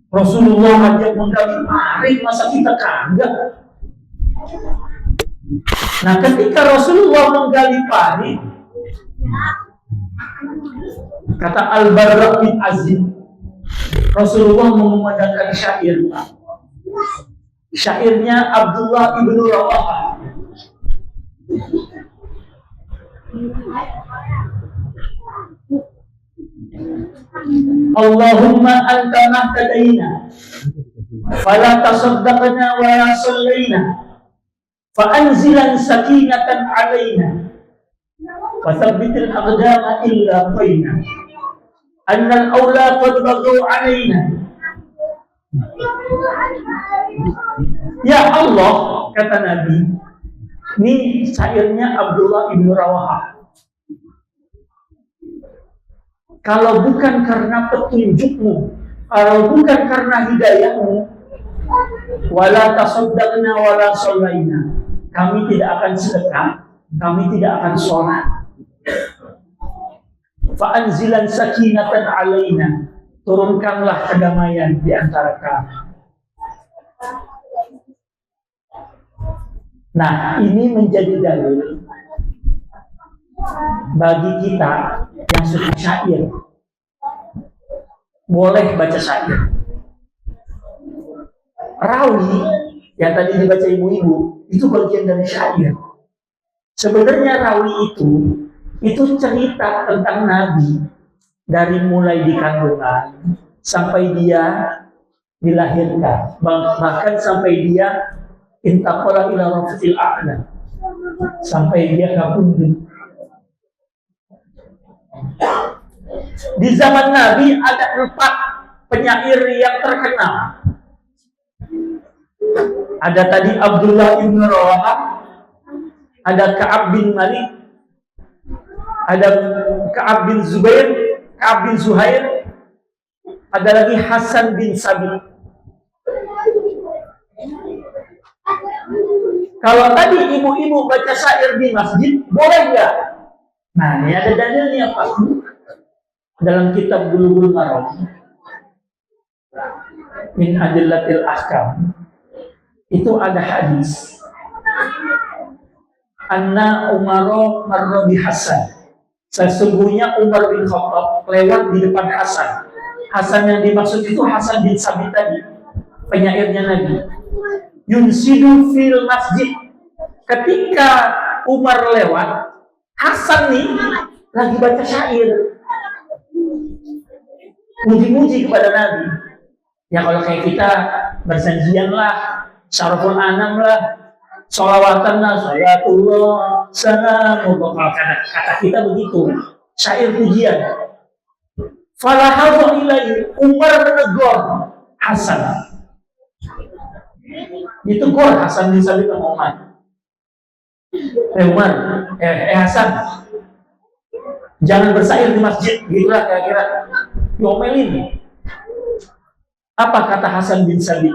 Rasulullah ajak menggali parit, masa kita kagak? Nah ketika Rasulullah menggali parit, kata Al-Barra bin Azib, Rasulullah mengumandangkan syair. Syairnya Abdullah ibn Rawaha. Allahumma anta mahtadaina fala tasaddaqna wa la sallaina fa anzilan sakinatan alaina wa thabbitil aqdama illa qaina annal awla qad baghaw alaina. Ya Allah, kata Nabi, ini syairnya Abdullah ibn Rawaha. Kalau bukan karena petunjukmu, kalau bukan karena hidayahmu, wala tasaddaqna wala shallaina, kami tidak akan sedekah, kami tidak akan sholat. Fa anzilan sakinatan alaina, turunkanlah kedamaian di antara kami. Nah, ini menjadi dalil bagi kita yang suka syair. Boleh baca syair. Rawi yang tadi dibaca ibu-ibu itu bagian dari syair. Sebenarnya rawi itu cerita tentang Nabi dari mulai di kandungan sampai dia dilahirkan, bahkan sampai dia intaqala ila rafiqil a'la, sampai dia kabundut. Di zaman Nabi ada 4 penyair yang terkenal. Ada tadi Abdullah ibn Rawaha, ada Ka'ab bin Malik, ada Ka'ab bin Zubair, Ka'ab bin Zuhair, ada lagi Hasan bin Sabit. Kalau tadi ibu-ibu baca syair di masjid, boleh nggak? Nah, ini ada dalilnya Pak. Dalam kitab Bulughul Maram min Adillatil Ahkam, itu ada hadis anna Umar marra bi Hasan. Sesungguhnya Umar bin Khattab lewat di depan Hasan. Hasan yang dimaksud itu Hasan bin Sabit tadi, penyairnya Nabi. Yunsidu fil masjid. Ketika Umar lewat, Hasan nih lagi baca syair, muji-muji kepada Nabi. Ya kalau kayak kita bersanjian lah, syaraful anam lah, sholawatan lah, salatullah, salam, kata kita begitu, syair pujian. Falahadhu ilaihi, Umar menegur Hasan. Ditegur Hasan bin Sabit sama Umar. Hasan, jangan bersair di masjid, gitulah kira-kira. Diomelin. Apa kata Hasan bin Sabit?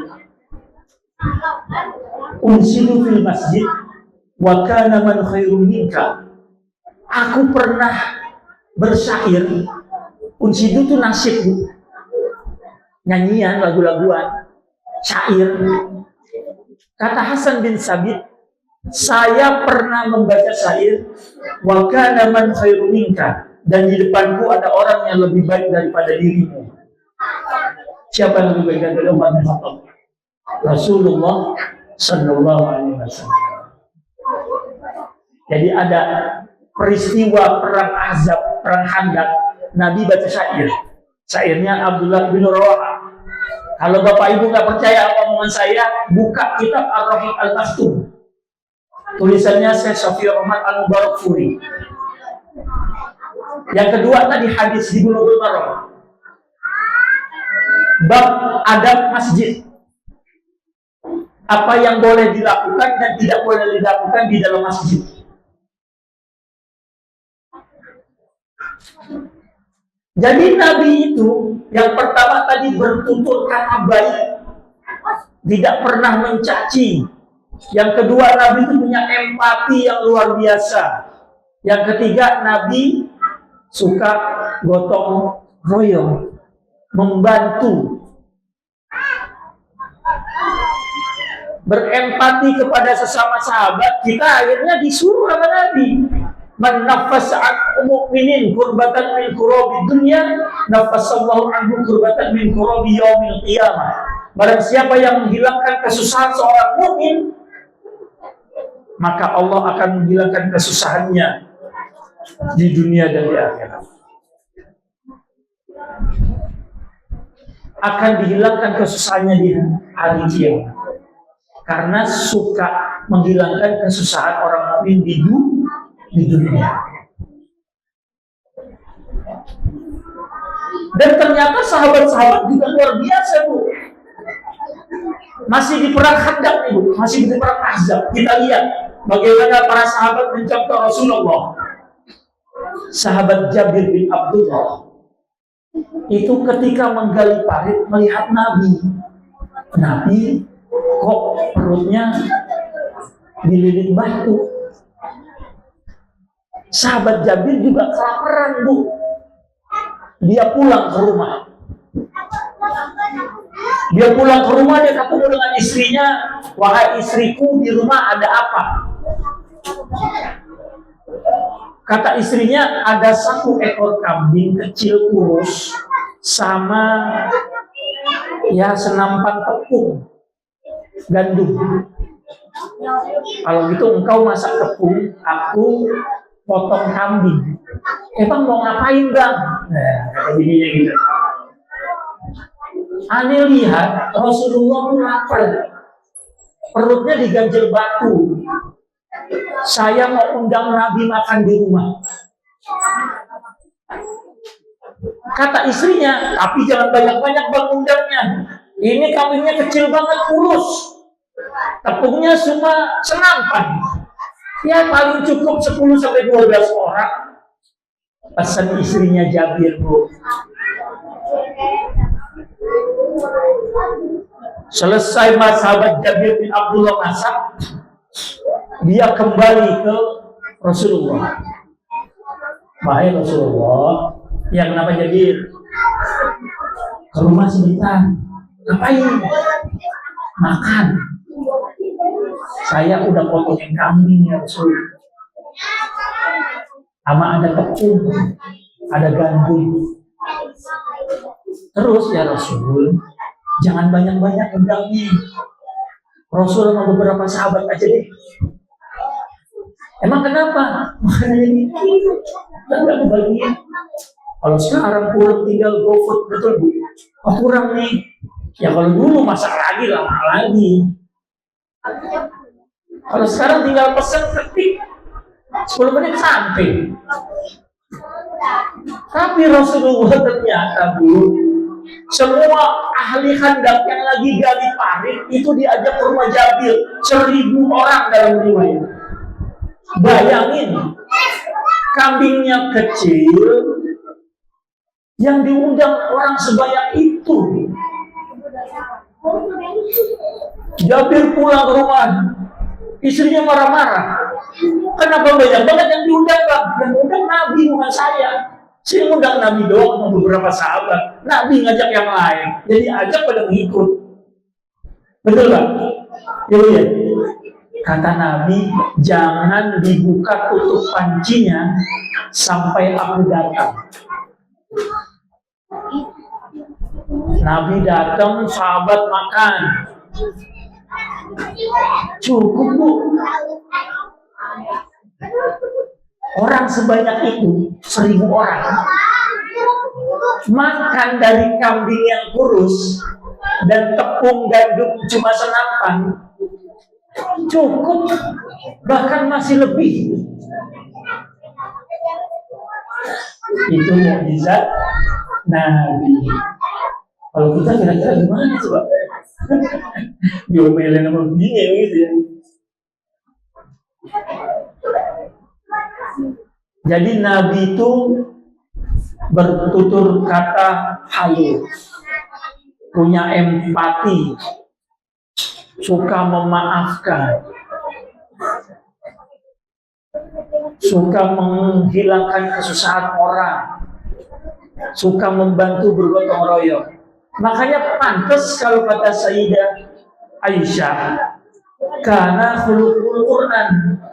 Unsidu fil masjid wa kana man khairun minka. Aku pernah bersyair. Unsidu itu nasyid, nyanyian, lagu-laguan, syair. Kata Hasan bin Sabit, saya pernah membaca syair wa kana man khairun minka, dan di depanku ada orang yang lebih baik daripada dirimu. Siapa yang lebih baik daripada Umar bin Khattab? Rasulullah Sallallahu Alaihi Wasallam. Jadi ada peristiwa perang Ahzab, perang Khandaq, Nabi baca syair. Syairnya Abdullah bin Rawaha. Kalau Bapak Ibu nggak percaya omongan saya, buka kitab Ar-Rahiq Al-Maktum. Tulisannya Syekh Syafi'i Rahmat Al-Mubarakfuri. Yang kedua tadi hadis di Bulughul Maram. Bab adab masjid. Apa yang boleh dilakukan dan tidak boleh dilakukan di dalam masjid. Jadi Nabi itu yang pertama tadi bertutur kata baik, tidak pernah mencaci. Yang kedua, Nabi itu punya empati yang luar biasa. Yang ketiga, Nabi suka gotong royong, membantu, berempati kepada sesama sahabat. Kita akhirnya disuruh sama Nabi, man nafasa'at mu'minin kurbatan min kurabi dunya nafasallahu anhu kurbatan min kurabi yaumil qiyamah. Barang siapa yang menghilangkan kesusahan seorang mukmin, maka Allah akan menghilangkan kesusahannya di dunia dan di akhirat. Akan dihilangkan kesusahannya di hari kiamat. Karena suka menghilangkan kesusahan orang mukmin di dunia. Dan ternyata sahabat-sahabat juga luar biasa, Bu. Masih di perang Khandaq nih, Bu. Masih di perang Ahzab. Kita lihat bagaimana para sahabat mencontoh Rasulullah. Sahabat Jabir bin Abdullah itu ketika menggali parit melihat Nabi. Nabi kok perutnya dililit batu. Sahabat Jabir juga kelaparan, Bu. Dia pulang ke rumah. Dia ketemu dengan istrinya. Wahai istriku, di rumah ada apa? Kata istrinya, ada 1 ekor kambing kecil kurus sama ya senampan tepung gandum. Kalau gitu engkau masak tepung, aku potong kambing. Emang mau ngapain, Bang? Nah, kata bininya gitu. Aneh lihat Rasulullah pun lapar, perutnya diganjel batu. Saya mau undang Nabi makan di rumah. Kata istrinya, tapi jangan banyak-banyak, Bang, undangnya. Ini kambingnya kecil banget, kurus. Tepungnya cuma senampan. Ya paling cukup 10-12 orang. Pesan istrinya Jabir, Bu. Selesai sahabat Jabir bin Abdullah masak, dia kembali ke Rasulullah. Wahai Rasulullah, ya kenapa Jabir? Ke rumah sebentar. Ngapain? Makan. Saya udah potongin kambing ya Rasul. Sama ada tepung, ada gandum. Terus ya Rasul, jangan banyak-banyak undangnya. Rasul sama beberapa sahabat aja deh. Emang kenapa? Makanya ini nggak kebagian. Kalau sekarang pulang tinggal GoFood, betul Bu? Oh, kurang nih. Ya kalau dulu masak lagi, lama lagi. Kalau sekarang tinggal pesan ketik 10 menit sampai. Tapi Rasulullah ternyata Bu, semua ahli handak yang lagi gali parit itu diajak ke rumah Jabir. 1000 orang dalam riwayat. Bayangin, kambingnya kecil, yang diundang orang sebanyak itu. Jabir pulang ke rumah, istrinya marah-marah. Kenapa banyak banget yang diundang, Bang? Yang undang Nabi, bukan saya. Saya undang Nabi doang sama beberapa sahabat. Nabi ngajak yang lain, jadi ajak pada ngikut. Betul Bang? Ya. Kata Nabi, jangan dibuka tutup pancinya sampai aku datang. Nabi datang, sahabat makan. Cukup Bu. Orang sebanyak itu, 1000 orang, makan dari kambing yang kurus dan tepung gandum cuma senapan. Cukup, bahkan masih lebih. Itu mukjizat Nabi. Kalau kita kira-kira gimana coba? Diomelin sama bini gitu ya. Jadi Nabi itu bertutur kata halus, punya empati, suka memaafkan, suka menghilangkan kesusahan orang, suka membantu bergotong royong. Makanya pantas kalau kata Sayyidah Aisyah, karena khuluqul Quran,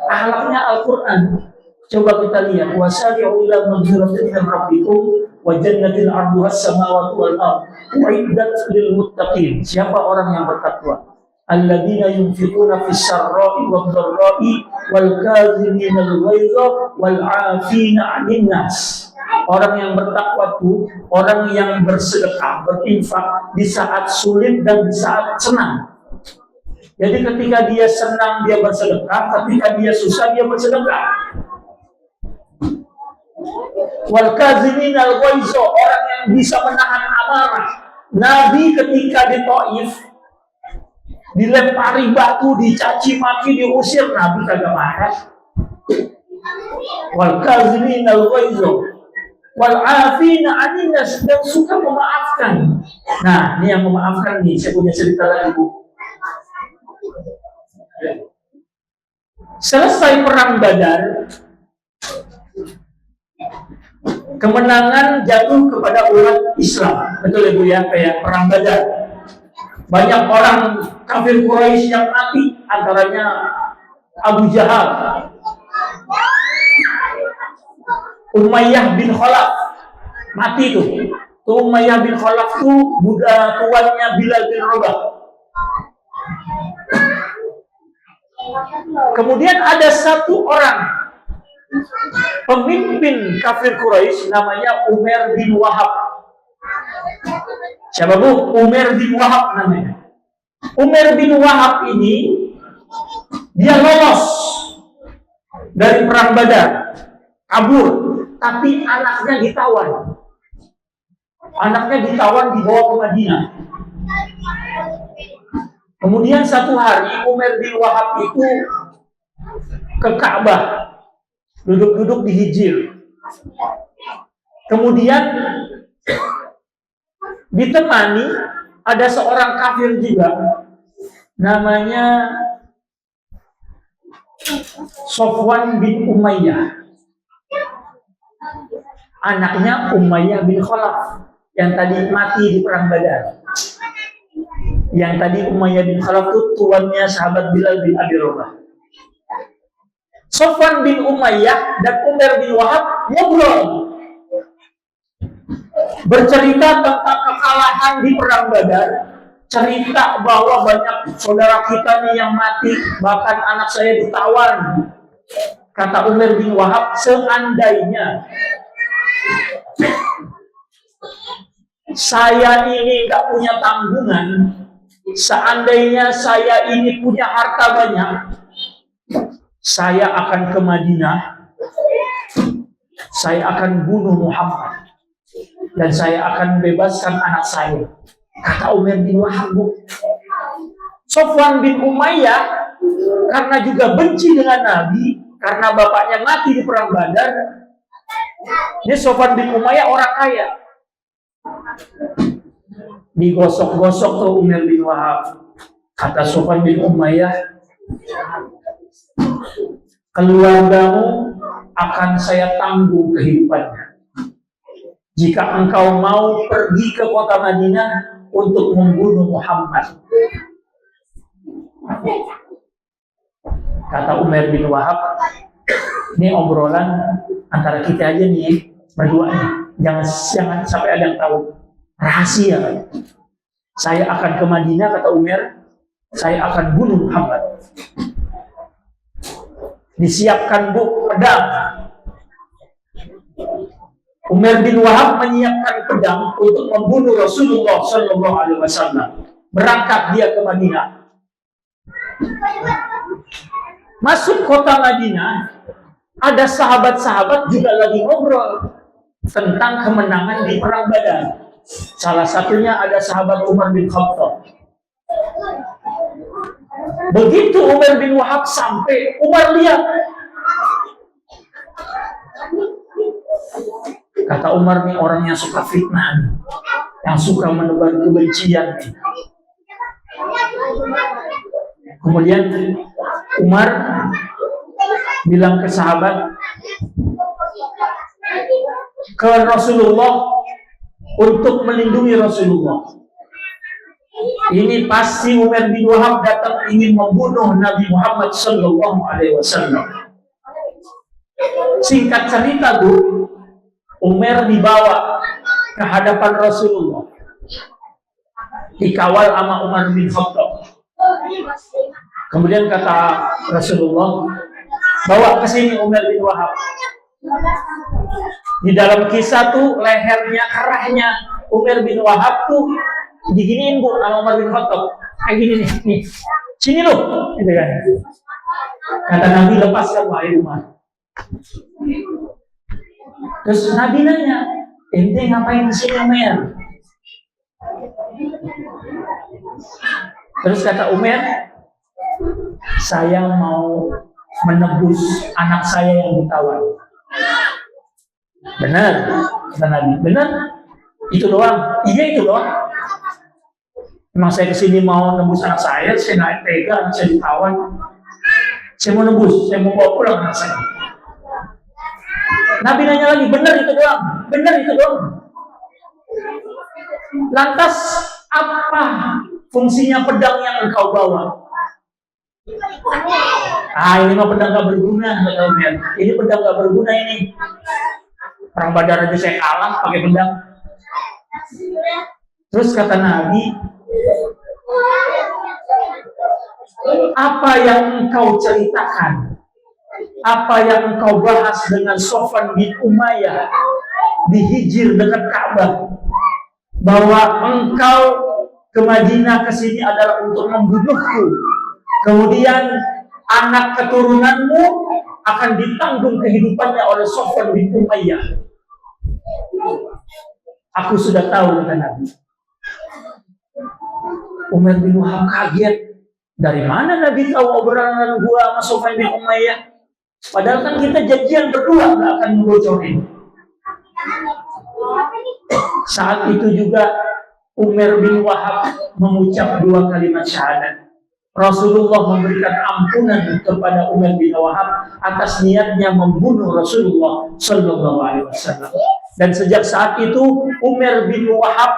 akhlaknya Al-Quran. Coba kita lihat, wasari'u ila maghfiratin min rabbikum wa jannatin 'arduha as-samawati wal ardh u'iddat lil muttaqin. Siapa orang yang bertakwa? Alladzina yunfiquna fis sarra'i wad dharra'i wal kadhimina al-ghaidha wal 'afina 'anil nas. Orang yang bertakwa itu orang yang bersedekah, berinfak di saat sulit dan di saat senang. Jadi ketika dia senang dia bersedekah, ketika dia susah dia bersedekah. Wal kazimin al ghaiza, orang yang bisa menahan amarah. Nabi ketika di Taif dilempari batu, dicaci maki, diusir, Nabi kagak marah. Wal kazimin al ghaiza wal afina 'anil nas, dan suka memaafkan. Nah, ini yang memaafkan nih, saya punya cerita lagi Bu. Selesai perang Badar, kemenangan jatuh kepada umat Islam. Betul ya Bu ya, kayak perang Badar. Banyak orang kafir Quraisy yang mati, antaranya Abu Jahal, Umayyah bin Khalaf mati tuh. Umayyah bin Khalaf tuh budak tuannya Bilal bin Rabah. Kemudian ada satu orang pemimpin kafir Quraisy namanya Umar bin Wahab. Siapa Bu? Umar bin Wahab namanya. Umar bin Wahab ini dia lolos dari perang Badar, kabur, tapi anaknya ditawan. Anaknya ditawan dibawa ke Madinah. Kemudian satu hari Umar bin Wahab itu ke Ka'bah, duduk-duduk di hijir. Kemudian ditemani ada seorang kafir juga, namanya Sofwan bin Umayyah, anaknya Umayyah bin Khalaf yang tadi mati di perang Badar. Yang tadi Umayyah bin Khalaf itu tuannya sahabat Bilal bin Abi Rabah. Sofwan bin Umayyah dan Umar bin Wahab ngobrol, bercerita tentang kekalahan di perang Badar, cerita bahwa banyak saudara kita nih yang mati, bahkan anak saya ditawan. Kata Umar bin Wahab, seandainya saya ini nggak punya tanggungan, seandainya saya ini punya harta banyak, saya akan ke Madinah, saya akan bunuh Muhammad, dan saya akan bebaskan anak saya. Kata Umar bin Wahab. Sofwan bin Umayyah karena juga benci dengan Nabi, karena bapaknya mati di perang Badar. Ini Sofwan bin Umayyah orang kaya. Digosok-gosok ke Umar bin Wahab. Kata Sofwan bin Umayyah, keluargamu akan saya tanggung kehidupannya. Jika engkau mau pergi ke kota Madinah untuk membunuh Muhammad. Kata Umar bin Wahab, ini obrolan antara kita aja nih, berdua nih. Jangan sampai ada yang tahu. Rahasia. Saya akan ke Madinah, kata Umar. Saya akan bunuh Muhammad. Disiapkan pedang. Umar bin Wahab menyiapkan pedang untuk membunuh Rasulullah Shallallahu Alaihi Wasallam. Berangkat dia ke Madinah. Masuk kota Madinah, ada sahabat-sahabat juga lagi ngobrol tentang kemenangan di perang Badar. Salah satunya ada sahabat Umar bin Khattab. Begitu Umar bin Wahab sampai, Umar lihat. Kata Umar, nih orang yang suka fitnah, yang suka menebar kebencian. Kemudian Umar bilang ke sahabat, ke Rasulullah untuk melindungi Rasulullah. Ini pasti Umar bin Wahab datang ingin membunuh Nabi Muhammad Sallallahu Alaihi Wasallam. Singkat cerita, Bu, Umar dibawa ke hadapan Rasulullah, dikawal sama Umar bin Khattab. Kemudian kata Rasulullah, bawa ke sini Umar bin Wahab. Di dalam kisah tuh lehernya, kerahnya Umar bin Wahab tuh diginiin, Bu, sama Umar bin Khattab. Kayak gini nih. Sini loh, gitu kan. Kata Nabi, lepaskan wahai Umar. Terus Nabi nanya, ente ngapain di sini, Umar? Terus kata Umar, saya mau menebus anak saya yang ditawan. Benar, kata Nabi. Benar? Itu doang? Iya, itu doang. Memang saya kesini mau nebus anak saya nggak tega, anak saya ditawan. Saya mau nebus, saya mau bawa pulang anak saya. Nabi nanya lagi, benar itu doang? Benar itu doang. Lantas apa fungsinya pedang yang engkau bawa? Ini mah pedang gak berguna, kata Umar. Ini pedang gak berguna ini. Perang Badar aja saya kalah pakai pedang. Terus kata Nabi, apa yang engkau ceritakan? Apa yang engkau bahas dengan Sofwan bin Umayyah di Hijr dekat Ka'bah, bahwa engkau ke Madinah ke sini adalah untuk membunuhku, kemudian anak keturunanmu akan ditanggung kehidupannya oleh Sofwan bin Umayyah. Aku sudah tahu, kata Nabi. Umar bin Wahab kaget. Dari mana Nabi tahu obrolan gua sama Sofwan bin Umayyah? Padahal kan kita janjian berdua nggak akan membocorin. Saat itu juga Umar bin Wahab mengucap 2 kalimat syahadat. Rasulullah memberikan ampunan kepada Umar bin Wahab atas niatnya membunuh Rasulullah Sallallahu Alaihi Wasallam. Dan sejak saat itu Umar bin Wahab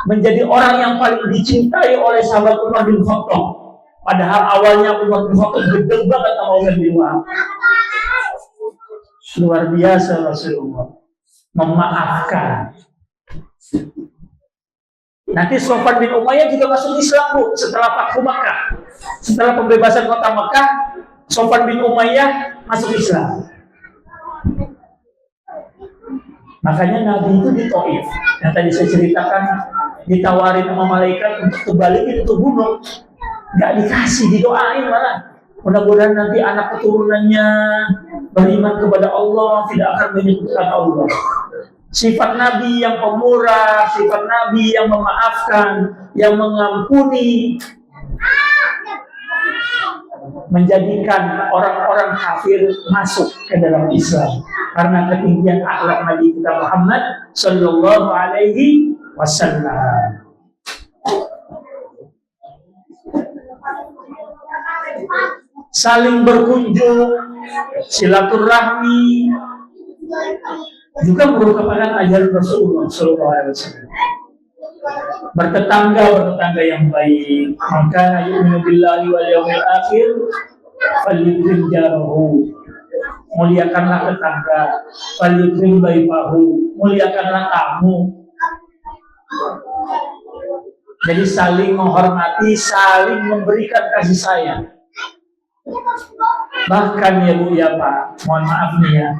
menjadi orang yang paling dicintai oleh sahabat Umar bin Khattab. Padahal awalnya Umar bin Khattab gedeng banget sama Umar bin Wahab. Luar biasa Rasulullah memaafkan. Nanti Sofwan bin Umayyah juga masuk Islam, Bu, setelah Fathu Makkah. Setelah pembebasan kota Makkah, Sofwan bin Umayyah masuk Islam. Makanya Nabi itu di Taif, yang tadi saya ceritakan, ditawarin sama malaikat untuk kebalikin itu gunung, nggak dikasih, didoain malah. Mudah-mudahan nanti anak keturunannya beriman kepada Allah, tidak akan menyebutkan Allah. Sifat Nabi yang pemurah, sifat Nabi yang memaafkan, yang mengampuni, menjadikan orang-orang kafir masuk ke dalam Islam karena ketinggian akhlak Nabi kita Muhammad Sallallahu Alaihi Wasallam. Saling berkunjung, silaturahmi juga merupakan ajaran Rasulullah Sallallahu Alaihi Wasallam. Bertetangga yang baik. Maka yu'minu billahi wal yawmil akhir falyukrim jarahu. Muliakanlah tetangga. Falyukrim baifahu. Muliakanlah tamu. Jadi saling menghormati, saling memberikan kasih sayang. Bahkan ya Bu ya Pak, mohon maaf nih ya,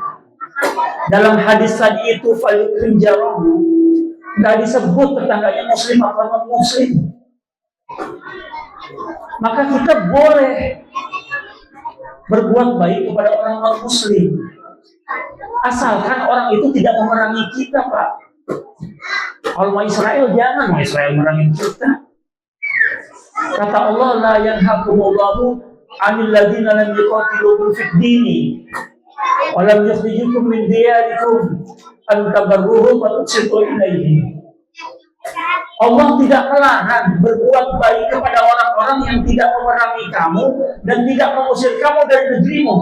dalam hadis tadi itu falyukrim jarahu, nggak disebut tetangganya muslim atau non muslim. Maka kita boleh berbuat baik kepada orang non muslim, asalkan orang itu tidak memerangi kita, Pak. Kalau mau Israel, jangan mau Israel memerangi kita. Kata Allah, la yanhakumullahu 'anil ladzina lam yuqatilukum fid dini wa lam yukhrijukum min diyarikum an tabarruhum wa tuqsitu ilaihim. Allah tidak melarang berbuat baik kepada orang-orang yang tidak memerangi kamu dan tidak mengusir kamu dari negerimu.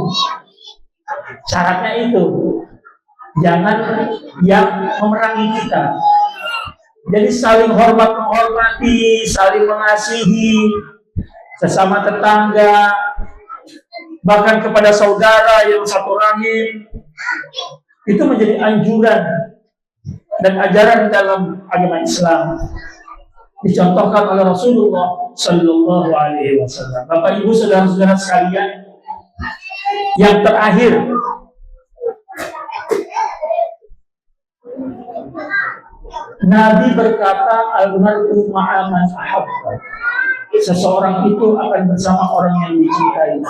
Syaratnya itu, jangan yang memerangi kita. Jadi saling hormat menghormati, saling mengasihi sesama tetangga, bahkan kepada saudara yang satu rahim, itu menjadi anjuran dan ajaran dalam agama Islam, dicontohkan oleh Rasulullah Sallallahu Alaihi Wasallam. Bapak Ibu saudara-saudara sekalian, yang terakhir, Nabi berkata, al-mar'u ma'a man ahabba. Seseorang itu akan bersama orang yang dicintai.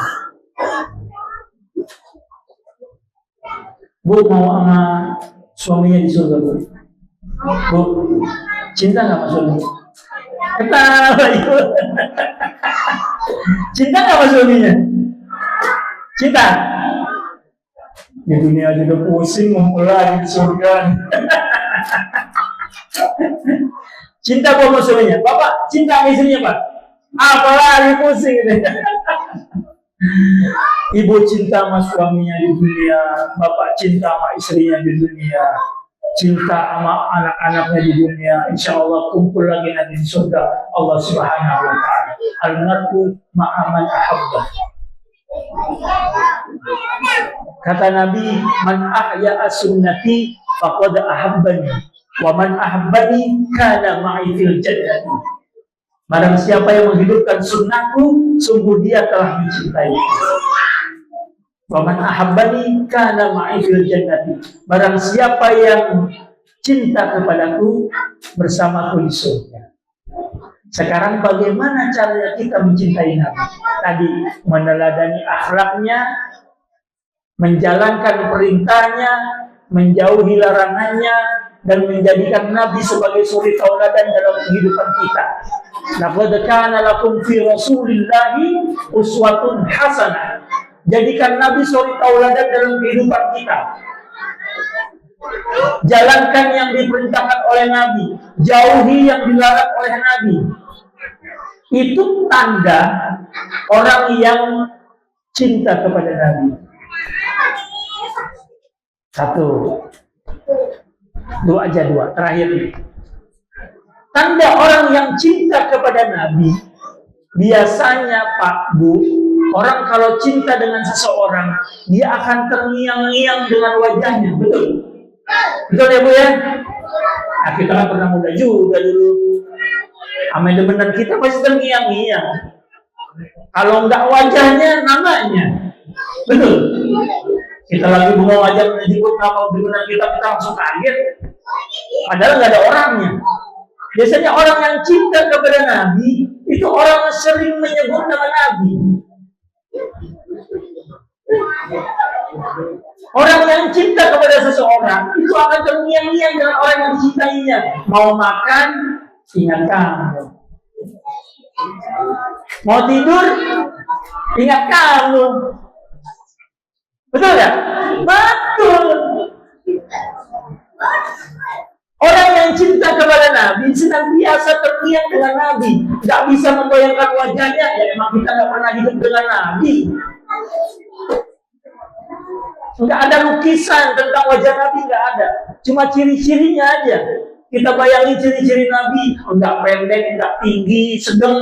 Bu mau sama suaminya di surga, Bu? Bu, cinta nggak sama suami? Ketawa itu. Cinta nggak sama suaminya? Cinta? Di dunia aja udah pusing, ngumpul lagi di surga. Cinta sama suaminya? Bapak cinta sama istrinya, Pak? Apalagi pusing ini. Ibu cinta sama suaminya di dunia, bapak cinta sama istrinya di dunia, cinta sama anak-anaknya di dunia. Insya Allah kumpul lagi nanti di surga Allah Subhanahu Wa Taala. Al-mar'u ma'a man ahabba. Kata Nabi, man ahya'a sunnati faqad ahabbani, wa man ahabbani kana ma'i fil jannati. Barang siapa yang menghidupkan sunnahku, sungguh dia telah mencintai. Wa man ahabbani kana ma'i fil jannati. Barang siapa yang cinta kepadaku, bersamaku di surga. Sekarang bagaimana caranya kita mencintai Nabi? Tadi meneladani akhlaknya, menjalankan perintahnya, menjauhi larangannya, dan menjadikan Nabi sebagai suri tauladan dalam kehidupan kita. Laqad kana lakum fi Rasulillahi uswatun hasanah. Jadikan Nabi suri tauladan dalam kehidupan kita. Jalankan yang diperintahkan oleh Nabi, jauhi yang dilarang oleh Nabi. Itu tanda orang yang cinta kepada Nabi. Satu, dua aja, dua terakhir ini. Tanda orang yang cinta kepada Nabi, biasanya Pak Bu, orang kalau cinta dengan seseorang, dia akan terngiang-ngiang dengan wajahnya, betul? Betul ya Bu ya? Nah, kita kan pernah muda juga dulu. Amendemenan kita pasti terngiang-ngiang. Kalau enggak wajahnya, namanya. Betul? Kita lagi bunga wajah menyebut nama benar kita langsung kaget. Padahal nggak ada orangnya. Biasanya orang yang cinta kepada Nabi itu orang yang sering menyebut nama Nabi. Orang yang cinta kepada seseorang itu akan terngiang-ngiang dengan orang yang dicintainya. Mau makan, ingat kamu. Mau tidur, ingat kamu. Betul ya? Betul. Orang yang cinta kepada Nabi senantiasa terngiang dengan Nabi. Tidak bisa membayangkan wajahnya. Ya emang kita nggak pernah hidup dengan Nabi. Nggak ada lukisan tentang wajah Nabi, nggak ada. Cuma ciri-cirinya aja. Kita bayangin ciri-ciri Nabi. Nggak pendek, nggak tinggi, sedang.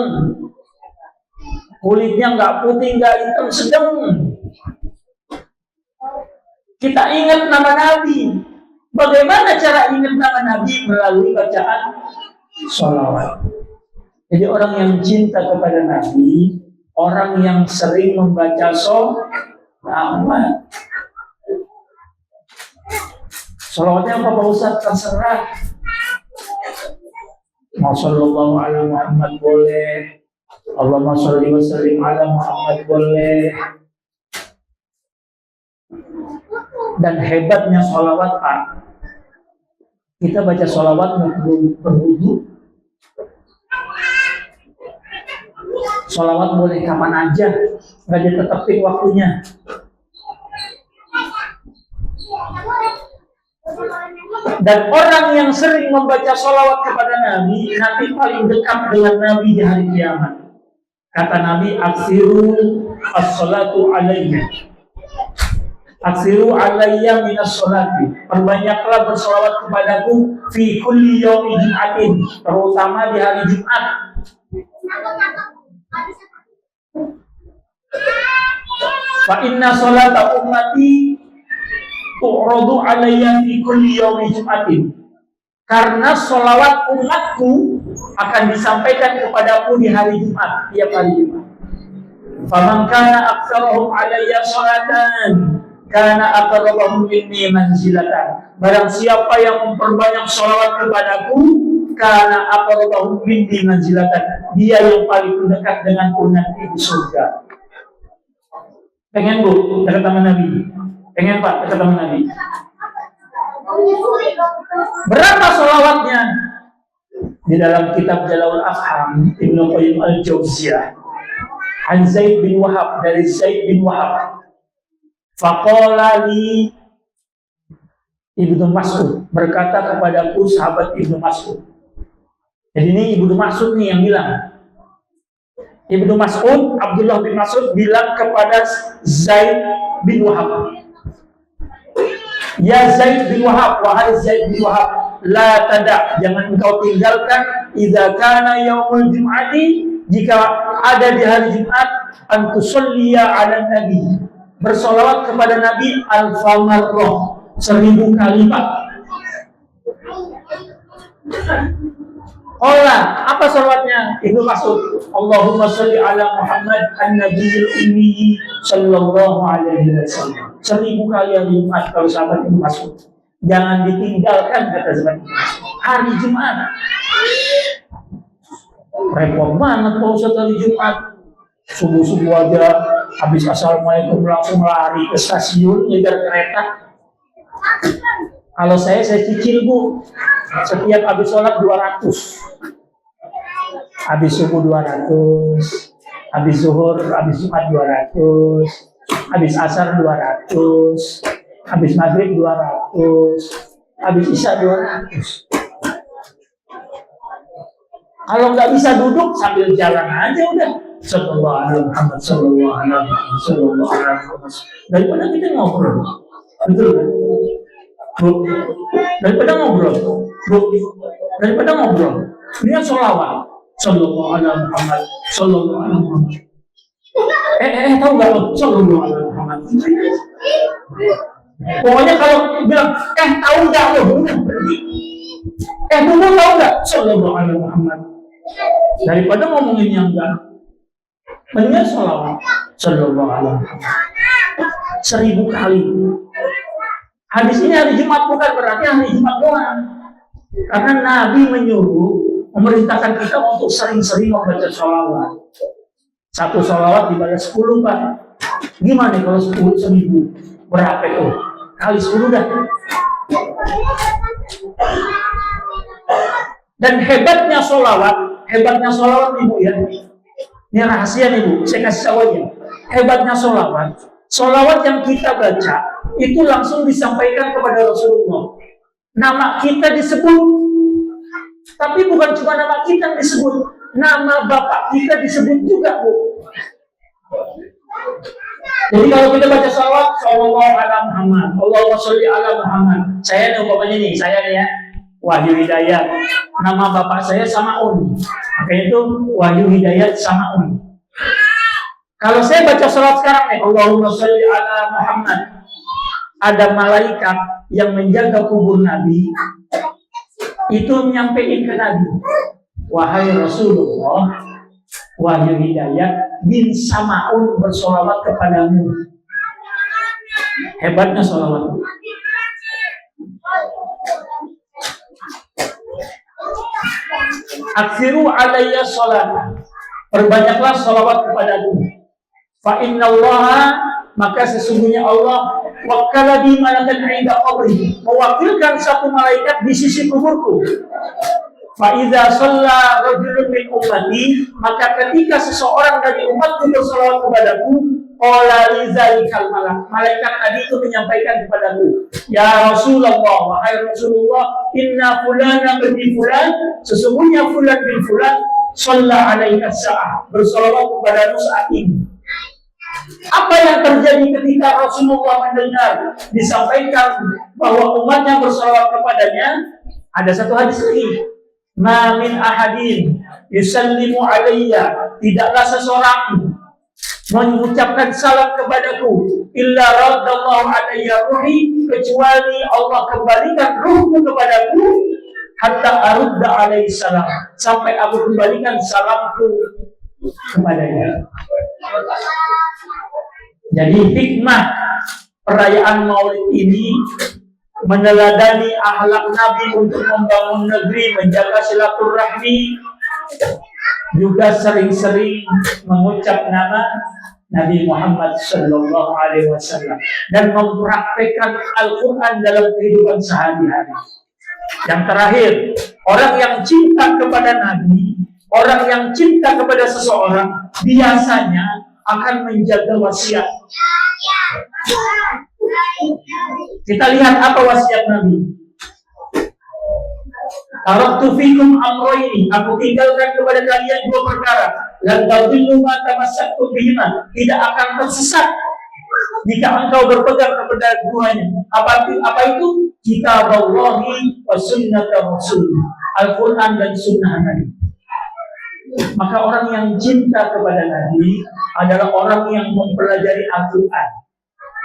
Kulitnya nggak putih, nggak hitam, sedang. Kita ingat nama Nabi. Bagaimana cara ingat nama Nabi? Melalui bacaan sholawat. Jadi orang yang cinta kepada Nabi, orang yang sering membaca sholawat. Sholawatnya apa Pak Ustaz? Terserah. Mau sallallahu ala Muhammad boleh. Allahumma sholli wa sallim ala Muhammad boleh. Dan hebatnya sholawat Pak, kita baca sholawat berwudu. Sholawat boleh kapan aja, nggak ditetapin waktunya. Dan orang yang sering membaca sholawat kepada Nabi, nanti paling dekat dengan Nabi di hari kiamat. Kata Nabi, aksiru as-salatu alayya. Aksiru alayya minas sholati. Perbanyaklah bersolawat kepadaku fi kulli yaumi jum'atin, terutama di hari Jumat. Fa inna sholata ummati tu'radu alayya fi kulli yaumi jum'atin. Karena sholawat umatku akan disampaikan kepadaku di hari Jumat, tiap hari Jumat. Faman kana aktsarahum alayya sholatan karena aqrabahum minni manzilatan. Barang siapa yang memperbanyak sholawat kepadaku, karena aqrabahum minni manzilatan, dia yang paling dekat denganku nanti di surga. Pengen Bu, dekat sama Nabi? Pengen Pak, dekat sama Nabi? Berapa sholawatnya? Di dalam kitab Jalalaul Afham, Ibnu Qayyim al-Jauziyah, an Zaid bin Wahab, dari Zaid bin Wahab, faqala li Ibnu Mas'ud, berkata kepadaku sahabat Ibnu Mas'ud. Jadi ini Ibnu Mas'ud nih yang bilang. Ibnu Mas'ud, Abdullah bin Mas'ud bilang kepada Zaid bin Wahab, ya Zaid bin Wahab, wahai Zaid bin Wahab, la tada, jangan engkau tinggalkan idza kana yaumul jum'ati, jika ada di hari Jumat, an tusalliya ala nabi, bersolawat kepada Nabi al-famarroh, 1000 kali Pak. Allah, apa sholawatnya? Ibnu Mas'ud, Allahumma sholli ala Muhammad an-nabiyil ummi sallallahu alaihi wasallam. 1000 kali hari Jumat. Kalau sahabat Ibnu Mas'ud, jangan ditinggalkan, kata sahabat Ibnu Mas'ud, hari Jumat. Repot banget kalau hari Jumat. Subuh-subuh aja, habis assalamualaikum langsung lari ke stasiun ngejar kereta. Kalau saya cicil Bu, setiap habis sholat 200, habis subuh 200, habis zuhur, habis Jumat 200, habis asar 200, habis maghrib 200, habis isya 200. Kalau nggak bisa duduk, sambil jalan aja udah. Sallallahu alaihi Muhammad, sallallahu alaihi Muhammad, sallallahu alaihi Muhammad. Daripada kita ngobrol, betul kan? Bu, daripada ngobrol, Bu, daripada ngobrol, Dia sholawat. Sallallahu alaihi Muhammad. Sallallahu alaihi Muhammad. Tahu nggak lo? Sallallahu alaihi Muhammad. Pokoknya kalau bilang, tahu nggak lo? Udah berhenti. Tunggu tahu nggak? Sallallahu alaihi Muhammad. Daripada ngomongin yang enggak, mendingan sholawat. Sallallahu alaihi Muhammad. 1000 kali. Hadis ini hari Jumat bukan berarti hari Jumat doang. Karena Nabi menyuruh, memerintahkan kita untuk sering-sering membaca sholawat. Satu sholawat dibaca 10, Pak. Gimana kalau 10 1000? Berapa itu? Kali 10 dah. Dan hebatnya sholawat Ibu ya. Ini rahasia nih Bu, saya kasih tahu aja. Hebatnya sholawat yang kita baca itu langsung disampaikan kepada Rasulullah. Nama kita disebut, tapi bukan cuma nama kita yang disebut, nama bapak kita disebut juga Bu. Jadi kalau kita baca sholawat, Sallallahu alaihi Muhammad, Allahumma sholli ala Muhammad. Saya nih umpamanya nih, saya nih ya, Wahyu Hidayat. Nama bapak saya Samaun. Makanya itu Wahyu Hidayat Samaun. Kalau saya baca sholawat sekarang nih, Allahumma sholli ala Muhammad. Ada malaikat yang menjaga kubur Nabi, itu menyampaikan ke Nabi, wahai Rasulullah, Wahyu Hidayat bin Samaun bersolawat kepadamu. Hebatnya solawat. Aksiru alayya sholat. Perbanyaklah solawat kepadaku. Fa innallaha, maka sesungguhnya Allah wakala bi malakan 'inda qabri, mewakilkan satu malaikat di sisi kuburku. Fa idza shalla rajulun min ummati, maka ketika seseorang dari umatku bersolawat kepadaku, qala lizalikal malaikat tadi itu menyampaikan kepadaku, ya Rasulullah, wahai Rasulullah, inna fulana bin fulan, sesungguhnya fulan bin fulan shalla alaika sa'ah, bersolawat kepadamu saat ini. Apa yang terjadi ketika Rasulullah mendengar disampaikan bahwa umatnya bersolawat kepadanya? Ada satu hadis lagi, ma min ahadin yusallimu alayya, tidaklah seseorang mengucapkan salam kepadaku illa raddallahu alayya ruhi, kecuali Allah kembalikan ruhku kepadaku, hatta arudda alaihi salam, sampai aku kembalikan salamku kepadanya. Jadi hikmah perayaan Maulid ini meneladani akhlak Nabi untuk membangun negeri, menjaga silaturahmi, juga sering-sering mengucap nama Nabi Muhammad Sallallahu Alaihi Wasallam dan mempraktekkan Al-Quran dalam kehidupan sehari-hari. Yang terakhir, orang yang cinta kepada Nabi, orang yang cinta kepada seseorang biasanya akan menjaga wasiat. Kita lihat apa wasiat Nabi. Taraktu fikum amroini, aku tinggalkan kepada kalian dua perkara. Lan tadillu ma tamassaktum bihima, tidak akan tersesat jika engkau berpegang kepada keduanya. Apa itu? Kitab Allahi wa sunnat Rasul, Al-Quran dan sunnah Nabi. Maka orang yang cinta kepada Nabi adalah orang yang mempelajari Al-Quran,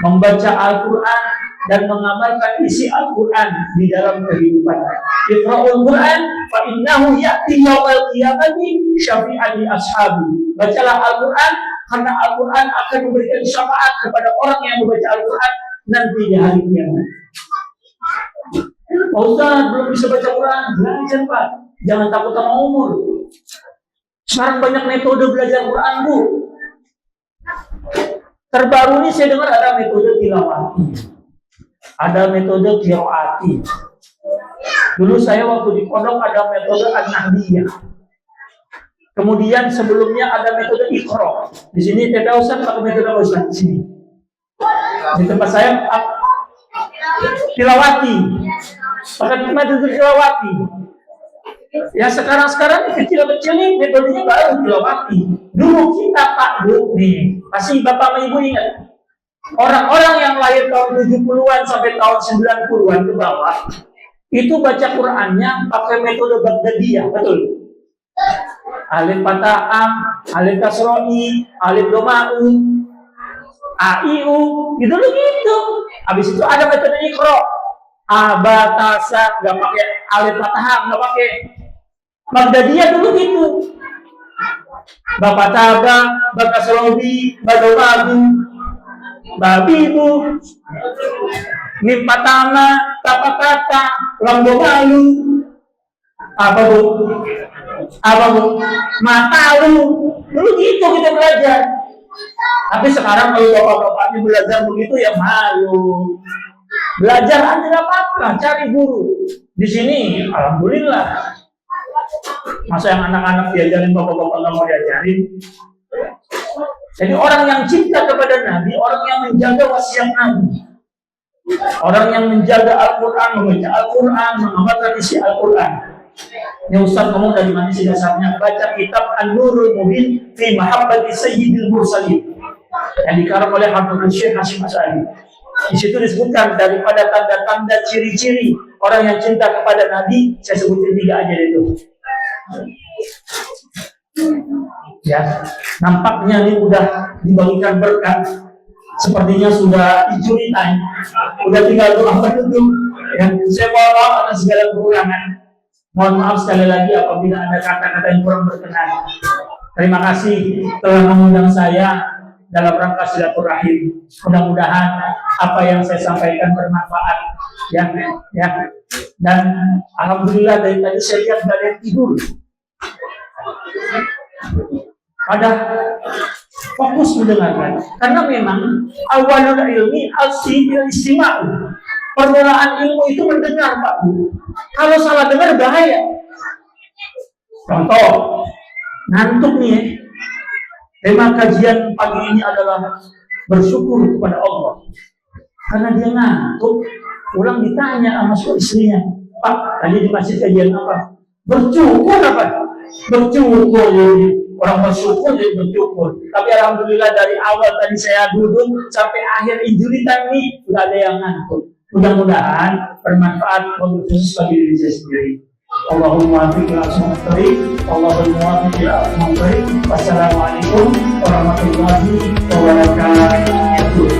membaca Al-Quran dan mengamalkan isi Al-Quran di dalam kehidupannya. Iqra'ul Quran fa innahu ya'ti yawmal qiyamati syafi'an li ashabi. Bacalah Al-Quran karena Al-Quran akan memberikan syafaat kepada orang yang membaca Al-Quran nanti di hari kiamat. Pak Ustaz, belum bisa baca Quran, belajar Pak. Jangan takut sama umur. Sekarang banyak metode belajar Quran Bu. Terbaru ini saya dengar ada metode tilawati, ada metode qiraati. Dulu saya waktu di pondok ada metode an-nahdiyah. Kemudian sebelumnya ada metode iqra. Di sini tidak usah pakai metode Ustaz di sini. Di tempat saya tilawati. Pakai metode tilawati. Ya sekarang kecil-kecil nih metodenya baru tilawati. Dulu kita Pak Bu nih, pasti Bapak sama Ibu ingat. Orang-orang yang lahir tahun 70-an sampai tahun 90-an ke bawah itu baca Qur'annya pakai metode Baghdadiyah, betul? alif fathah a, alif kasroh i, alif doma'u, a, i, u, gitu loh gitu. Habis itu ada metode ikro, abatasa, nggak pakai alif fathah, nggak pakai. Bagdadiyah dulu gitu. Bapak taba, bapak serobi, badomabu, babibu, mim patama, tapatata, lambomalu, apa bu? Apa bu? Matalu, dulu gitu kita belajar. Tapi sekarang kalau bapak-bapaknya belajar begitu ya malu. Belajar aja nggak apa-apa, cari guru. Di sini, alhamdulillah. Masa yang anak-anak diajarin bapak-bapak nggak mau diajarin? Jadi orang yang cinta kepada Nabi, orang yang menjaga wasiat Nabi, orang yang menjaga Al-Quran, membaca Al-Quran, mengamalkan isi Al-Quran. Ini Ustaz ngomong dari mana sih dasarnya? Baca kitab An-Nurul Mubin fi Mahabbati Sayyidil Mursalin yang dikarang oleh Habibul Syekh Hashim Asy'ari. Di situ disebutkan daripada tanda-tanda ciri-ciri orang yang cinta kepada Nabi, saya sebutin 3 aja itu. Ya, nampaknya ini udah dibagikan berkat. Sepertinya sudah injury time. Udah tinggal doa penutup. Ya, saya mohon maaf atas segala kekurangan. Mohon maaf sekali lagi apabila ada kata-kata yang kurang berkenan. Terima kasih telah mengundang saya dalam rangka silaturahim. Mudah-mudahan apa yang saya sampaikan bermanfaat. Ya. Dan alhamdulillah dari tadi saya lihat nggak ada yang tidur. Pada fokus mendengarkan. Karena memang awalul ilmi al-istima'u. Permulaan ilmu itu mendengar, Pak Bu. Kalau salah dengar bahaya. Contoh, ngantuk nih ya. Tema kajian pagi ini adalah bersyukur kepada Allah. Karena dia ngantuk, pulang ditanya sama istrinya, Pak, tadi di masjid kajian apa? Bersyukur apa? Bersyukur. Orang bersyukur jadi bersyukur. Tapi alhamdulillah dari awal tadi saya duduk sampai akhir injury time ini sudah ada yang ngantuk. Mudah-mudahan bermanfaat khusus bagi diri saya sendiri. Allahumma fiqh al-asma'ari Allahumma fiqh al-asma'ari. Wassalamualaikum warahmatullahi wabarakatuh.